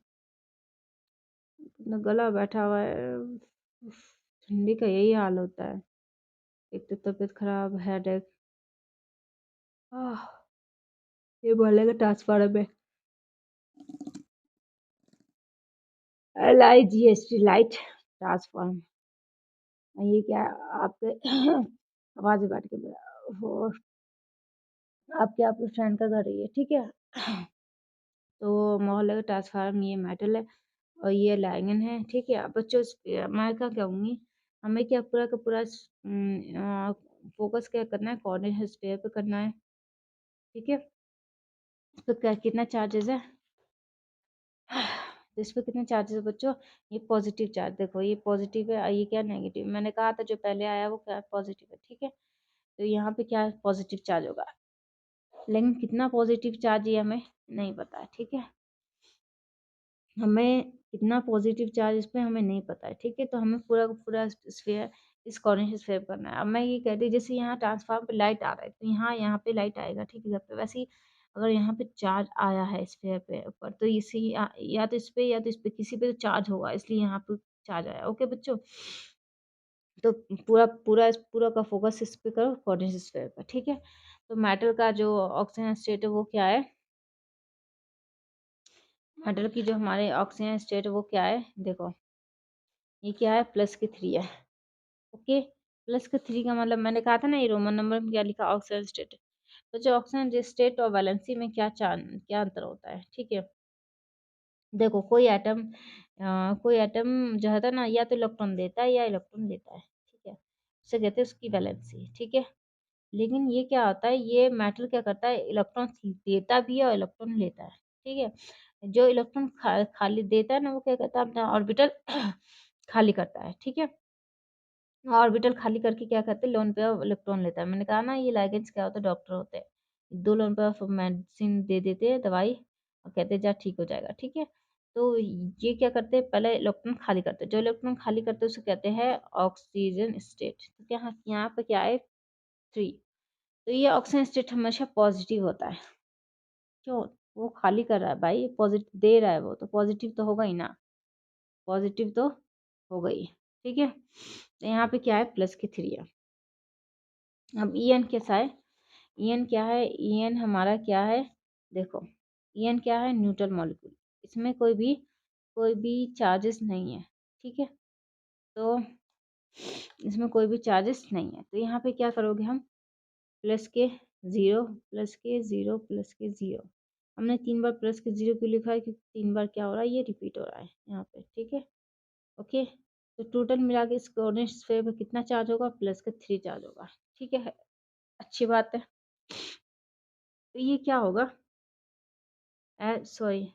इतना गला बैठा हुआ है, ठंडी का यही हाल होता है, एक तो तबीयत खराब, हेडेक। ये मोहल्ले का ट्रांसफार्मर है, LIGHT, लाइट ट्रांसफार्म। ये क्या आपके आवाज बैठ के वो आपके आपके फ्रेंड का घर है ये, ठीक है। तो मोहल्ले का ट्रांसफार्म ये मेटल है और ये लैंगन है, ठीक है। अब बच्चों मैं क्या कहूँगी, हमें क्या पूरा का पूरा फोकस क्या करना है, कोऑर्डिनेट स्फीयर पे करना है, ठीक है। तो क्या कितना चार्जेस है, तो इस पे कितने चार्जेस है बच्चों, ये पॉजिटिव चार्ज, देखो ये पॉजिटिव है और ये क्या नेगेटिव, मैंने कहा था जो पहले आया वो क्या पॉजिटिव है, ठीक है। तो यहाँ पे क्या पॉजिटिव चार्ज होगा, लेकिन कितना पॉजिटिव चार्ज ये हमें नहीं पता है, ठीक है। हमें कितना पॉजिटिव चार्ज इस पे हमें नहीं पता है, ठीक है। तो हमें पूरा का पूरा स्फीयर इस कॉर्नर से स्फीयर करना है। अब मैं ये कहती हूँ जैसे यहाँ ट्रांसफार्मर पे लाइट आ रहा है तो यहाँ यहाँ पे लाइट आएगा, ठीक है, घर पे। वैसे ही अगर यहाँ पे चार्ज आया है स्फीयर पे ऊपर, तो इसी या तो इस पे या तो इस पे किसी पे तो चार्ज होगा, इसलिए यहाँ पे चार्ज आया। ओके बच्चों, तो पूरा पूरा पूरा का फोकस इस पे करो, कॉर्नर स्फीयर पर, ठीक है। तो मेटल का जो ऑक्सीजन स्टेट है वो क्या है, मेटल की जो हमारे ऑक्सीजन स्टेट है वो क्या है, देखो ये क्या है, +3 है, ओके। +3 का मतलब मैंने कहा था ना, ये रोमन नंबर में क्या लिखा, ऑक्सीजन स्टेट। तो जो ऑक्सीजन स्टेट और वैलेंसी में क्या अंतर होता है, ठीक है। देखो कोई एटम जो है ना, या तो इलेक्ट्रॉन देता है या इलेक्ट्रॉन लेता है, ठीक है, उसे कहते हैं उसकी वैलेंसी, ठीक है। लेकिन ये क्या होता है, ये मेटल क्या करता है, इलेक्ट्रॉन देता भी है और इलेक्ट्रॉन लेता है, ठीक है। जो इलेक्ट्रॉन खाली देता है ना, वो क्या करता है, अपना ऑर्बिटल खाली करता है, ठीक है। ऑर्बिटल खाली करके क्या करते हैं, लोन पेयर ऑफ इलेक्ट्रॉन लेता है। मैंने कहा ना ये लिगेंड्स क्या होता है, डॉक्टर होते हैं, 2 लोन पेयर ऑफ मेडिसिन दे देते हैं, दवाई, और कहते हैं जा ठीक हो जाएगा, ठीक है। तो ये क्या करते हैं, पहले इलेक्ट्रॉन खाली करते हैं, जो इलेक्ट्रॉन खाली करते हैं उसे कहते हैं ऑक्सीजन स्टेट। तो क्या यहाँ पे क्या है, 3। तो ये ऑक्सीजन स्टेट हमेशा पॉजिटिव होता है, क्यों, वो खाली कर रहा है भाई, पॉजिटिव दे रहा है, वो तो पॉजिटिव तो होगा ही ना, पॉजिटिव तो हो गई, ठीक है। तो यहाँ पे क्या है, +3 है। अब En कैसा है, En क्या है, En हमारा क्या है, देखो En क्या है, न्यूट्रल मॉलिक्यूल, इसमें कोई भी चार्जेस नहीं है, ठीक है। तो इसमें कोई भी चार्जेस नहीं है, तो यहाँ पे क्या करोगे हम, प्लस के 0 प्लस के 0 प्लस के 0। हमने 3 बार प्लस के 0 क्यों लिखा है, क्योंकि 3 बार क्या हो रहा है, ये रिपीट हो रहा है यहाँ पे, ठीक है। ओके, तो टोटल मिला के इस कोऑर्डिनेट स्फीयर पे कितना चार्ज होगा, +3 चार्ज होगा, ठीक है। अच्छी बात है। तो ये क्या होगा, सॉरी,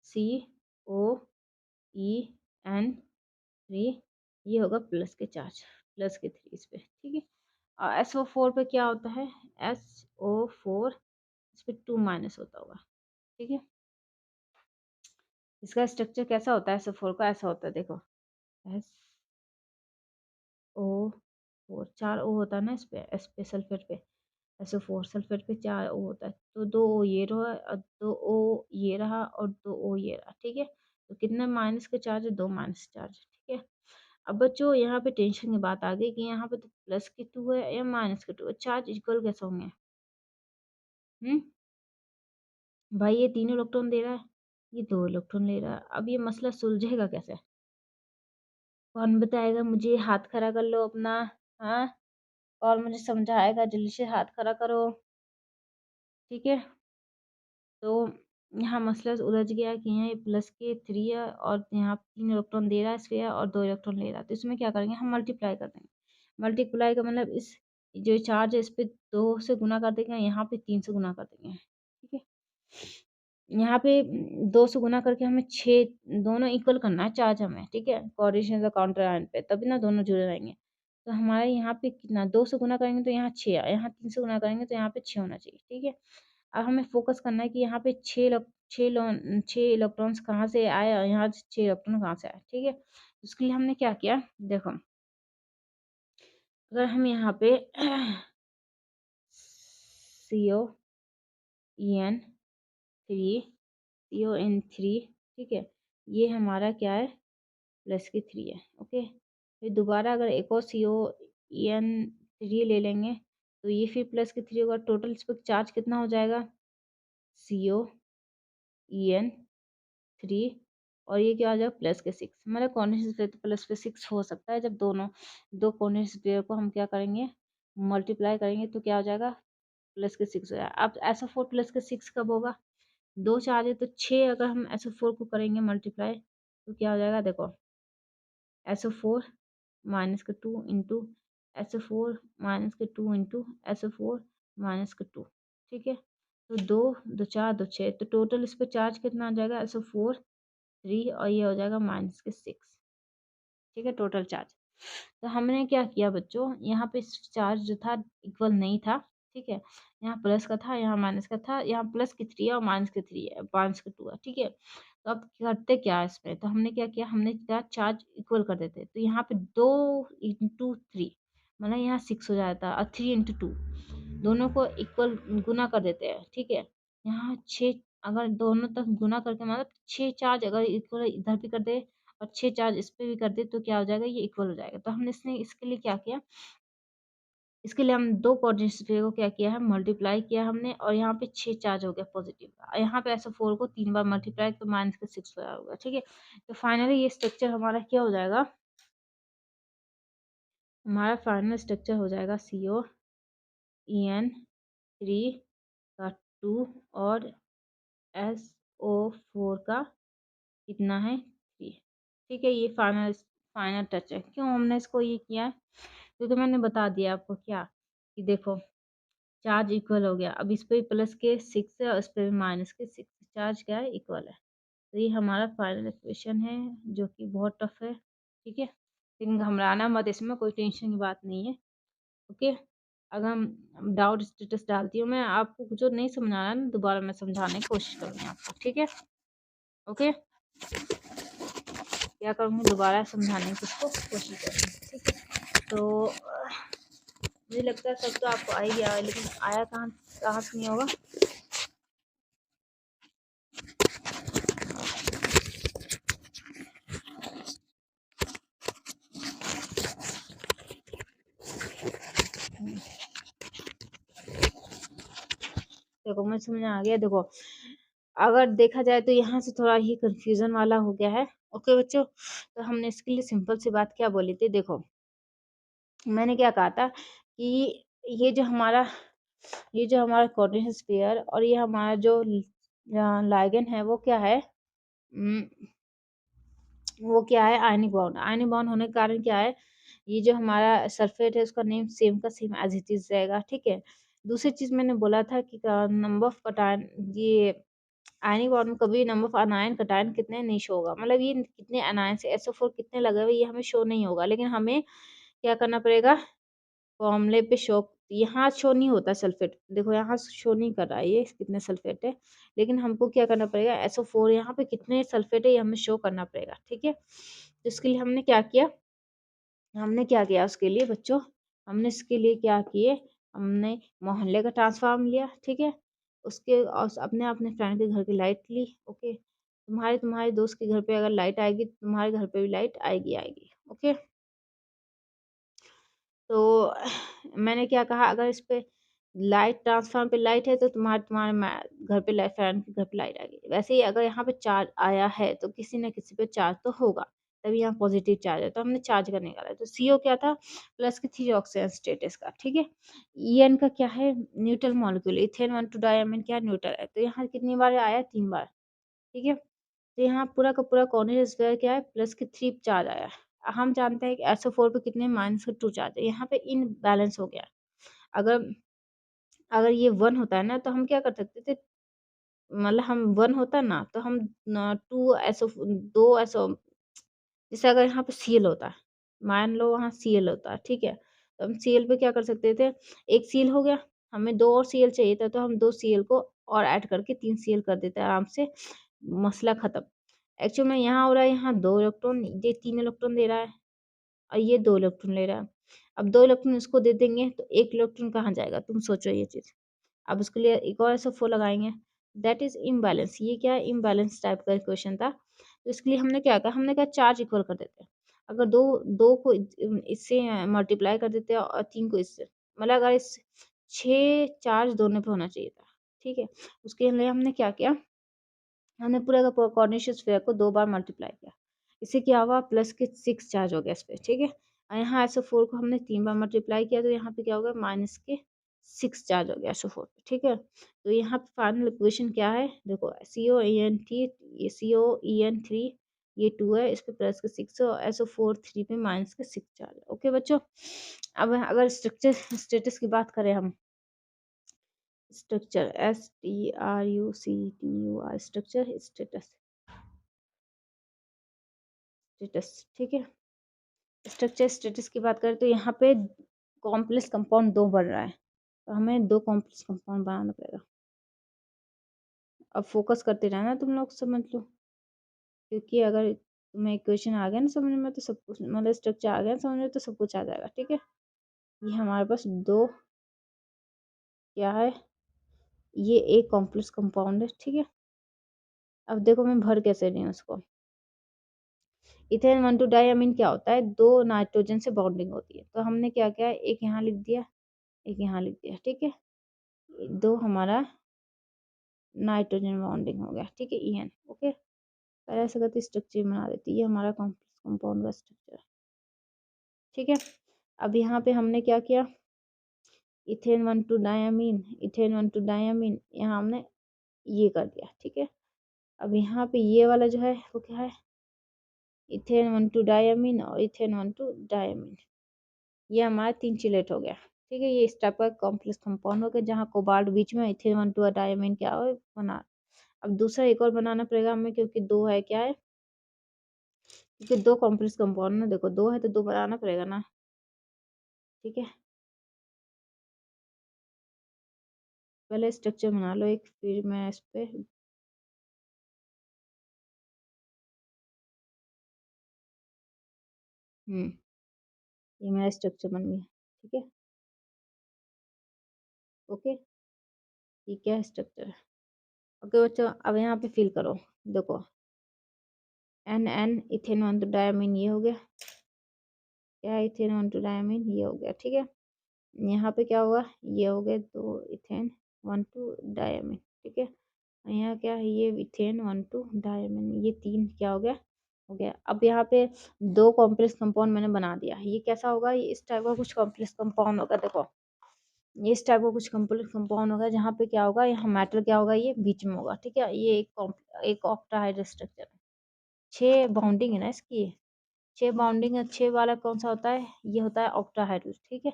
COEN3, ये होगा प्लस के चार्ज, +3 इस पे, ठीक है। और SO4 पे क्या होता है, SO4 इस पे 2 माइनस होता होगा, ठीक है। इसका स्ट्रक्चर कैसा होता है, SO4 का ऐसा होता है, देखो SO4 4 O होता है ना इस पे, एस पे सल्फेट पे, SO4 सल्फेट पे 4 O होता है, तो 2 O ये रहा और 2 O ये रहा और 2 O ये रहा, ठीक है? तो कितने माइनस के चार्ज है? 2 माइनस चार्ज, ठीक है? अब बच्चों यहाँ पे टेंशन की बात आ गई कि यहाँ पे तो प्लस के 2 है या माइनस के 2 है, चार्ज इक्वल कैसे होंगे? हुँ? भाई ये 3 इलेक्ट्रॉन दे रहा है, ये 2 इलेक्ट्रॉन ले रहा है, अब ये मसला सुलझेगा कैसे? कौन बताएगा मुझे? हाथ खड़ा कर लो अपना, हाँ? और मुझे समझाएगा? जल्दी से हाथ खड़ा करो, ठीक है? तो यहाँ मसला उलझ गया कि यहाँ ये प्लस के 3 है और यहाँ 3 इलेक्ट्रॉन दे रहा है स्फीयर और 2 इलेक्ट्रॉन ले रहा है, तो इसमें क्या करेंगे हम? मल्टीप्लाई कर देंगे। मल्टीप्लाई का मतलब इस जो चार्ज है इस पे 2 से गुना कर देंगे, यहाँ पे 3 से गुना कर देंगे, ठीक है? यहाँ पे 2 से गुना करके हमें 6 दोनों इक्वल करना है चार्ज हमें, ठीक है? कोऑर्डिनेशन और काउंटर आयन पे, तभी ना दोनों जुड़े रहेंगे। तो हमारे यहाँ पे कितना 2 से गुना करेंगे तो यहाँ 6 यहाँ 3 से गुना करेंगे तो यहाँ पे 6 होना चाहिए, ठीक है? अब हमें फोकस करना है कि यहाँ पे 6 इलेक्ट्रॉन्स कहाँ से आए और यहाँ 6 इलेक्ट्रॉन कहाँ से आए, ठीक है? उसके लिए हमने क्या किया? देखो, अगर हम यहाँ पे CO3 CON3, ठीक है? ये हमारा क्या है? प्लस की 3 है, ओके? फिर दोबारा अगर एक और CON3 ले लेंगे तो ये फिर प्लस की 3 होगा, टोटल इस पर चार्ज कितना हो जाएगा? COEN3 और ये क्या हो जाएगा? प्लस के 6। हमारा कोऑर्डिनेशन स्फीयर तो प्लस पे 6 हो सकता है, जब दोनों दो कोऑर्डिनेशन स्फीयर को हम क्या करेंगे? मल्टीप्लाई करेंगे तो क्या हो जाएगा? प्लस के 6 हो जाएगा। अब SO4 प्लस के 6 कब होगा? 2 चार्ज है तो 6 अगर हम SO4 को करेंगे मल्टीप्लाई तो क्या हो जाएगा? देखो, SO4 माइनस के 2 इंटू SO4 माइनस के 2 इंटू SO4 माइनस के 2, ठीक है? तो 2 2 4 2 6, तो टोटल इस पे चार्ज कितना आ जाएगा? SO4 3 और ये हो जाएगा माइनस के 6, ठीक है? Total charge. तो हमने क्या किया बच्चों? यहाँ पे चार्ज जो था इक्वल नहीं था, ठीक है? यहाँ प्लस का था, यहाँ माइनस का था, यहाँ प्लस की 3 है और माइनस की 3 है, माइनस की 2 है, ठीक है? तो अब करते क्या है इसमें? तो हमने क्या किया? हमने क्या चार्ज इक्वल कर देते, तो यहाँ पे 2 इंटू 3 मतलब यहाँ 6 हो जाता और 3 इंटू 2 दोनों को इक्वल गुना कर देते हैं, ठीक है? यहाँ 6 अगर दोनों तक गुना करके मतलब 6 चार्ज अगर इक्वल इधर भी कर दे और 6 चार्ज इस पे भी कर दे तो क्या हो जाएगा? ये इक्वल हो जाएगा। तो हमने इसने इसके लिए क्या किया? इसके लिए हम 2 कोऑर्डिनेट को क्या किया है? मल्टीप्लाई किया हमने और यहाँ पे 6 चार्ज हो गया पॉजिटिव का। यहाँ पे ऐसा 4 को 3 बार मल्टीप्लाई तो माइनस के 6 होगा, ठीक है? तो फाइनली ये स्ट्रक्चर हमारा क्या हो जाएगा? हमारा फाइनल स्ट्रक्चर हो जाएगा COEN3 का 2 और SO4 का कितना है? 3, ठीक है? ये फाइनल फाइनल टच है। क्यों हमने इसको ये किया है? क्योंकि मैंने बता दिया आपको क्या कि देखो चार्ज इक्वल हो गया, अब इस पे प्लस के 6 है और इस पे भी माइनस के 6, चार्ज क्या है? इक्वल है। तो ये हमारा फाइनल इक्वेशन है जो कि बहुत टफ है, ठीक है? लेकिन घबराना मत, इसमें कोई टेंशन की बात नहीं है, ओके? अगर हम डाउट स्टेटस डालती हूँ मैं, आपको जो नहीं समझ आ रहा है ना दोबारा मैं समझाने की कोशिश करूँगी आपको, ठीक है? ओके, क्या करूँगी? दोबारा समझाने की उसको कोशिश करूँगी, ठीक है? तो मुझे लगता है सब तो आपको आ ही गया है, लेकिन आया कहाँ कहाँ से नहीं होगा? देखो मुझे समझ में आ गया। देखो, अगर देखा जाए तो यहाँ से थोड़ा ही कंफ्यूजन वाला हो गया है, ओके बच्चों? तो हमने इसके लिए सिंपल सी बात क्या बोली थी? देखो, मैंने क्या कहा था कि ये जो हमारा ये जो हमारा कोऑर्डिनेशन स्फीयर और ये हमारा जो लाइगेंड है वो क्या है? उम, वो क्या है? Ionic bond. आयनिक बॉन्ड होने के कारण क्या है? ये जो हमारा सल्फेट है उसका नेम सेम का सेम एज इट इज रहेगा, ठीक है? दूसरी चीज मैंने बोला था कि नंबर ऑफ कटायन, ये आयनिक बॉन्ड में कभी नंबर ऑफ अनायन कटायन कितने नहीं शो होगा, मतलब ये कितने अनायन से SO4 कितने लगे हुए ये हमें शो नहीं होगा, लेकिन हमें क्या करना पड़ेगा? फॉर्मूले पे शो, यहाँ शो नहीं होता सल्फेट, देखो यहाँ शो नहीं कर रहा है ये कितने सल्फेट है, लेकिन हमको क्या करना पड़ेगा? SO4 यहाँ पे कितने सल्फेट है ये हमें शो करना पड़ेगा, ठीक है? तो इसके लिए हमने क्या किया? उसके लिए बच्चों, हमने इसके लिए क्या किए? हमने मोहल्ले का ट्रांसफार्म लिया, ठीक है? उसके और अपने अपने फ्रेंड के घर की लाइट ली, ओके? तुम्हारे दोस्त के घर पे अगर लाइट आएगी, तो तुम्हारे घर पे भी लाइट आएगी आएगी, ओके? तो मैंने क्या कहा, अगर इस पे लाइट ट्रांसफार्मर पे लाइट है तो तुम्हारे तुम्हारे घर पे लाइट, फैन के घर पे लाइट आ गई। वैसे ही अगर यहाँ पे चार्ज आया है तो किसी न किसी पे चार्ज तो होगा, तभी यहाँ पॉजिटिव चार्ज है, तो हमने चार्ज का निकाला। तो CO क्या था, प्लस के 3 ऑक्सीजन स्टेटस का, ठीक है? EN का क्या है, न्यूट्रल मॉलिक्यूल, इथेन 1 2 डायमीन क्या न्यूट्रल है, तो यहाँ कितनी बार आया, 3 बार, ठीक है? तो यहाँ पूरा का पूरा कॉर्नर स्क्वायर क्या है, प्लस के 3 चार्ज आया है। हम जानते हैं कि SO4 पे कितने, माइनस के 2 चार्ज है, यहाँ पे इनबैलेंस हो गया। अगर अगर ये 1 होता है ना, तो हम क्या कर सकते थे, मतलब हम 1 होता ना, तो हम 2 SO 2 SO, जैसे अगर यहाँ पे Cl होता, मान लो वहाँ Cl होता, ठीक है? तो हम Cl पे क्या कर सकते थे, एक Cl हो गया, हमें 2 और Cl चाहिए था, तो हम 2 Cl को और ऐड करके 3 Cl कर देते आराम से, मसला खत्म। एक्चुअल में यहाँ हो रहा है, यहाँ 2 इलेक्ट्रॉन, ये 3 इलेक्ट्रॉन दे रहा है और ये 2 इलेक्ट्रॉन ले रहा है। अब 2 इलेक्ट्रॉन इसको दे देंगे तो 1 इलेक्ट्रॉन कहाँ जाएगा? तुम सोचो ये चीज़। अब उसके लिए एक और SO4 लगाएँगे, दैट इज़ इम्बैलेंस। ये क्या है, इम्बैलेंस टाइप का इक्वेशन था। तो इसके लिए हमने क्या कहा, हमने कहा चार्ज इक्वल कर देते हैं। अगर 2 2 को इससे मल्टीप्लाई कर देते हैं और 3 को इससे, मतलब अगर इस 6 चार्ज दोनों पे होना चाहिए था, ठीक है? उसके लिए हमने क्या किया, हमने पूरा का पूरा कॉर्निशियस स्फीयर को 2 बार मल्टीप्लाई किया। इससे क्या हुआ, प्लस के 6 चार्ज हो गया इस पे, ठीक है? और यहाँ SO4 को हमने 3 बार मल्टीप्लाई किया, तो यहाँ पे क्या हो गया, माइनस के 6 चार्ज हो गया SO4 पे, ठीक है? तो यहाँ पे फाइनल इक्वेशन क्या है, देखो COENT, ये COEN3, ये 2 है, इस पे प्लस के 6 और SO4 3 पे माइनस के 6 चार्ज है। ओके बच्चों? अब अगर स्ट्रक्चर स्टेटस की बात करें हम, structure STRUCTUR, structure status, status, ठीक है? स्ट्रक्चर स्टेटस की बात करें तो यहाँ पे कॉम्प्लेक्स कंपाउंड 2 बन रहा है, तो हमें 2 कॉम्प्लेक्स कंपाउंड बनाना पड़ेगा। अब फोकस करते रहना, तुम लोग समझ लो, क्योंकि अगर तुम्हें इक्वेशन आ गया ना समझ में, तो सब कुछ, मतलब स्ट्रक्चर आ गया समझ में, तो सब कुछ आ जाएगा, ठीक है? ये हमारे पास 2 क्या है, ये एक कॉम्प्लेक्स कंपाउंड है, ठीक है? अब देखो मैं भर कैसे रही हूँ उसको। इथेन 1 2 डाइअमीन क्या होता है, 2 नाइट्रोजन से बॉन्डिंग होती है, तो हमने क्या किया, एक यहाँ लिख दिया, एक यहाँ लिख दिया, ठीक है? 2 हमारा नाइट्रोजन बॉन्डिंग हो गया, ठीक है, EN, ओके? पहले ऐसे करके स्ट्रक्चर बना देती है, ये हमारा कॉम्प्लेक्स कंपाउंड का स्ट्रक्चर है, ठीक है? अब यहाँ पे हमने क्या किया, इथेन 1 2 डाइअमीन, इथेन 1 2 डाइअमीन, यहाँ हमने ये कर दिया, ठीक है? अब यहाँ पे ये वाला जो है वो क्या है, इथेन 1 2 डाइअमीन और इथेन 1 2 डाइअमीन, ये हमारा 3 चिलेट हो गया, ठीक है? ये इस टाइप का कॉम्प्लेक्स कंपाउंड हो गया, जहाँ कोबाल्ट बीच में, इथेन 1 2 डाइअमीन क्या हो बना। अब दूसरा एक और बनाना पड़ेगा हमें, क्योंकि 2 है, क्या है, क्योंकि 2 कॉम्प्लेक्स कंपाउंड ना, देखो 2 है तो 2 बनाना पड़ेगा ना, ठीक है? पहले स्ट्रक्चर बना लो एक, फिर मैं इस पे, ये मेरा स्ट्रक्चर बन गया, ठीक है? ओके, ये क्या स्ट्रक्चर है? ओके बच्चों, अब यहाँ पे फिल करो, देखो NN इथेन 1 2 डाइअमीन, ये हो गया, क्या है, इथेन 1 2 डाइअमीन, ये हो गया, ठीक है? यहाँ पे क्या होगा, ये हो गया 2 इथेन 1 2 डाइअमीन, ठीक है? यहाँ क्या है, ये इथेन 1 2 डाइअमीन, ये 3 क्या हो गया, हो गया। अब यहाँ पे 2 कॉम्प्लेक्स कंपाउंड मैंने बना दिया, ये कैसा होगा, ये इस टाइप का कुछ कॉम्प्लेक्स कंपाउंड होगा, देखो ये इस टाइप का कुछ कॉम्प्लेक्स कंपाउंड होगा, जहाँ पे क्या होगा, यहाँ मेटल क्या होगा, ये बीच में होगा, ठीक है? ये एक ऑक्टाहाइड्रल स्ट्रक्चर है, 6 बाउंडिंग है ना इसकी, 6 बाउंडिंग है, 6 वाला कौन सा होता है, ये होता है ऑक्टाहाइड्रल, ठीक है?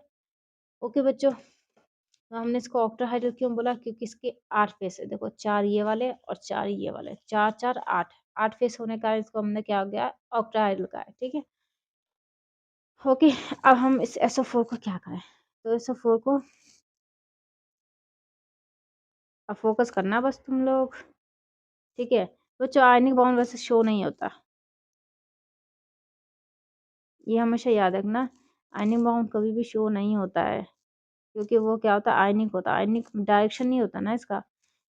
ओके बच्चों, तो हमने इसको ऑक्टाहाइड्रल क्यों बोला, क्योंकि इसके 8 फेस है, देखो 4 ये वाले और 4 ये वाले, 4 4 8, 8 फेस होने का इसको हमने क्या हो गया, ऑक्टाहाइड्रल का है, ठीक है? ओके, अब हम इस SO4 को क्या करें, तो SO4 को अब फोकस करना बस तुम लोग, ठीक है? बच्चों आयनिक बॉन्ड वैसे शो नहीं होता, ये हमेशा याद रखना, आयनिक बॉन्ड कभी भी शो नहीं होता है, क्योंकि वो क्या होता है आयनिक होता है, आयनिक डायरेक्शन नहीं होता ना इसका,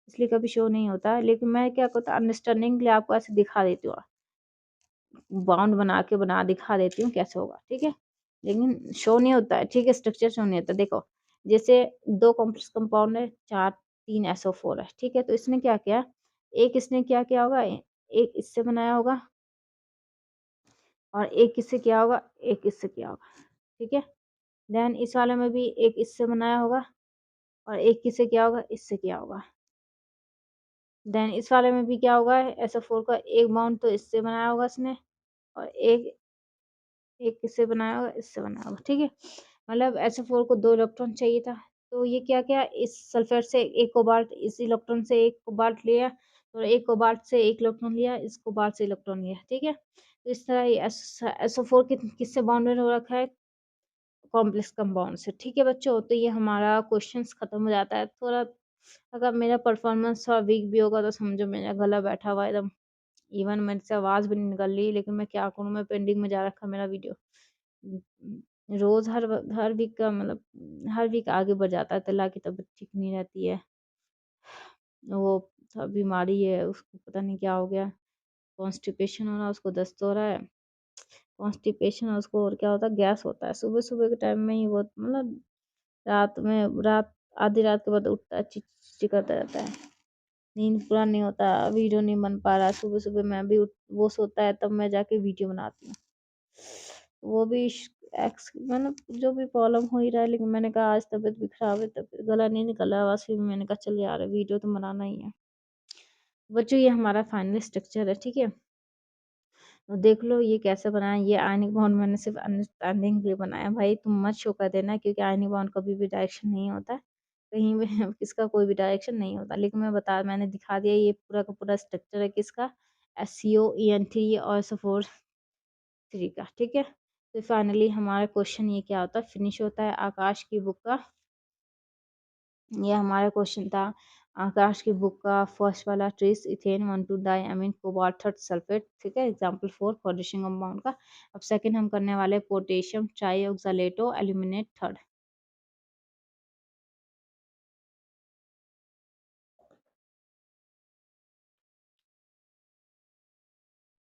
इसलिए कभी शो नहीं होता है। लेकिन मैं क्या करता अंडरस्टैंडिंग के लिए आपको ऐसे दिखा देती हूँ, बाउंड बना दिखा देती हूँ कैसे होगा, ठीक है। लेकिन शो नहीं होता है, ठीक है, स्ट्रक्चर शो नहीं होता। देखो जैसे 2 कॉम्प्लेक्स कंपाउंड है, 4 3 SO4 है, ठीक है। तो इसने क्या किया, एक इसने क्या किया होगा, एक इससे बनाया होगा और एक किससे किया होगा, एक इससे किया होगा, ठीक है। देन इस वाले में भी एक इससे बनाया होगा और एक किससे किया होगा, इससे किया होगा। देन इस वाले में भी क्या होगा, SO4 का एक बाउंड तो इससे बनाया होगा इसने और एक एक किससे बनाया होगा, इससे बनाया होगा, ठीक है। मतलब SO4 को 2 इलेक्ट्रॉन चाहिए था, तो ये क्या किया, इस सल्फेट से एक कोबाल्ट, इस इलेक्ट्रॉन से एक कोबाल्ट लिया और एक कोबाल्ट से एक इलेक्ट्रॉन लिया, इस कोबाल्ट से इलेक्ट्रॉन लिया, ठीक है। तो इस तरह ये SO4 किससे बाउंडेड हो रखा है, कॉम्प्लेक्स कंपाउंड से, ठीक है बच्चों। तो ये हमारा क्वेश्चंस खत्म हो जाता है। थोड़ा अगर मेरा परफॉर्मेंस थोड़ा वीक भी होगा तो समझो मेरा गला बैठा हुआ है एकदम, इवन मेरे से आवाज़ भी नहीं निकल रही, लेकिन मैं क्या करूँ, मैं पेंडिंग में जा रखा मेरा वीडियो। रोज़ हर वीक का मतलब हर वीक आगे बढ़ जाता है, तल्ला की तबीयत ठीक नहीं रहती है। वो बीमारी है, उसको पता नहीं क्या हो गया, कॉन्स्टिपेशन हो रहा है, उसको दस्त हो रहा है। कॉन्स्टिपेशन है उसको, और क्या होता है, गैस होता है। सुबह-सुबह के टाइम में ही वो मतलब रात आधी रात के बाद उठता है, चिकचिकाता रहता है। नींद पूरा नहीं होता, वीडियो नहीं बन पा रहा। सुबह-सुबह मैं भी वो सोता है तब मैं जाके वीडियो बनाती हूँ। वो भी मतलब जो भी प्रॉब्लम हो ही रहा है, लेकिन मैंने कहा आज तबीयत भी खराब है, तब गला नहीं निकल रहा आवाज़, फिर भी मैंने कहा चल यार वीडियो तो बनाना ही है। बच्चों ये हमारा फाइनल स्ट्रक्चर है, ठीक है। तो देख लो ये कैसे बनाया, ये आयनिक बॉन्ड मैंने सिर्फ अंडरस्टैंडिंग के लिए बनाया। भाई तुम मत शो कर देना, क्योंकि आयनिक बॉन्ड कभी भी डायरेक्शन नहीं होता है, कहीं भी इसका कोई भी डायरेक्शन नहीं होता। लेकिन मैंने दिखा दिया ये पूरा का पूरा स्ट्रक्चर है किसका, SCO, और SO4 3 का, ठीक है। तो फाइनली हमारा क्वेश्चन ये क्या होता है, फिनिश होता है आकाश की बुक का। ये हमारा क्वेश्चन था आकाश की बुक का फर्स्ट वाला, trace ethane 1,2 diamine cobalt third sulphate, ठीक है, एग्जांपल 4 पोटेशियम कंपाउंड का। अब सेकंड हम करने वाले पोटेशियम ट्राईऑक्सालेटो एल्यूमिनेट थर्ड।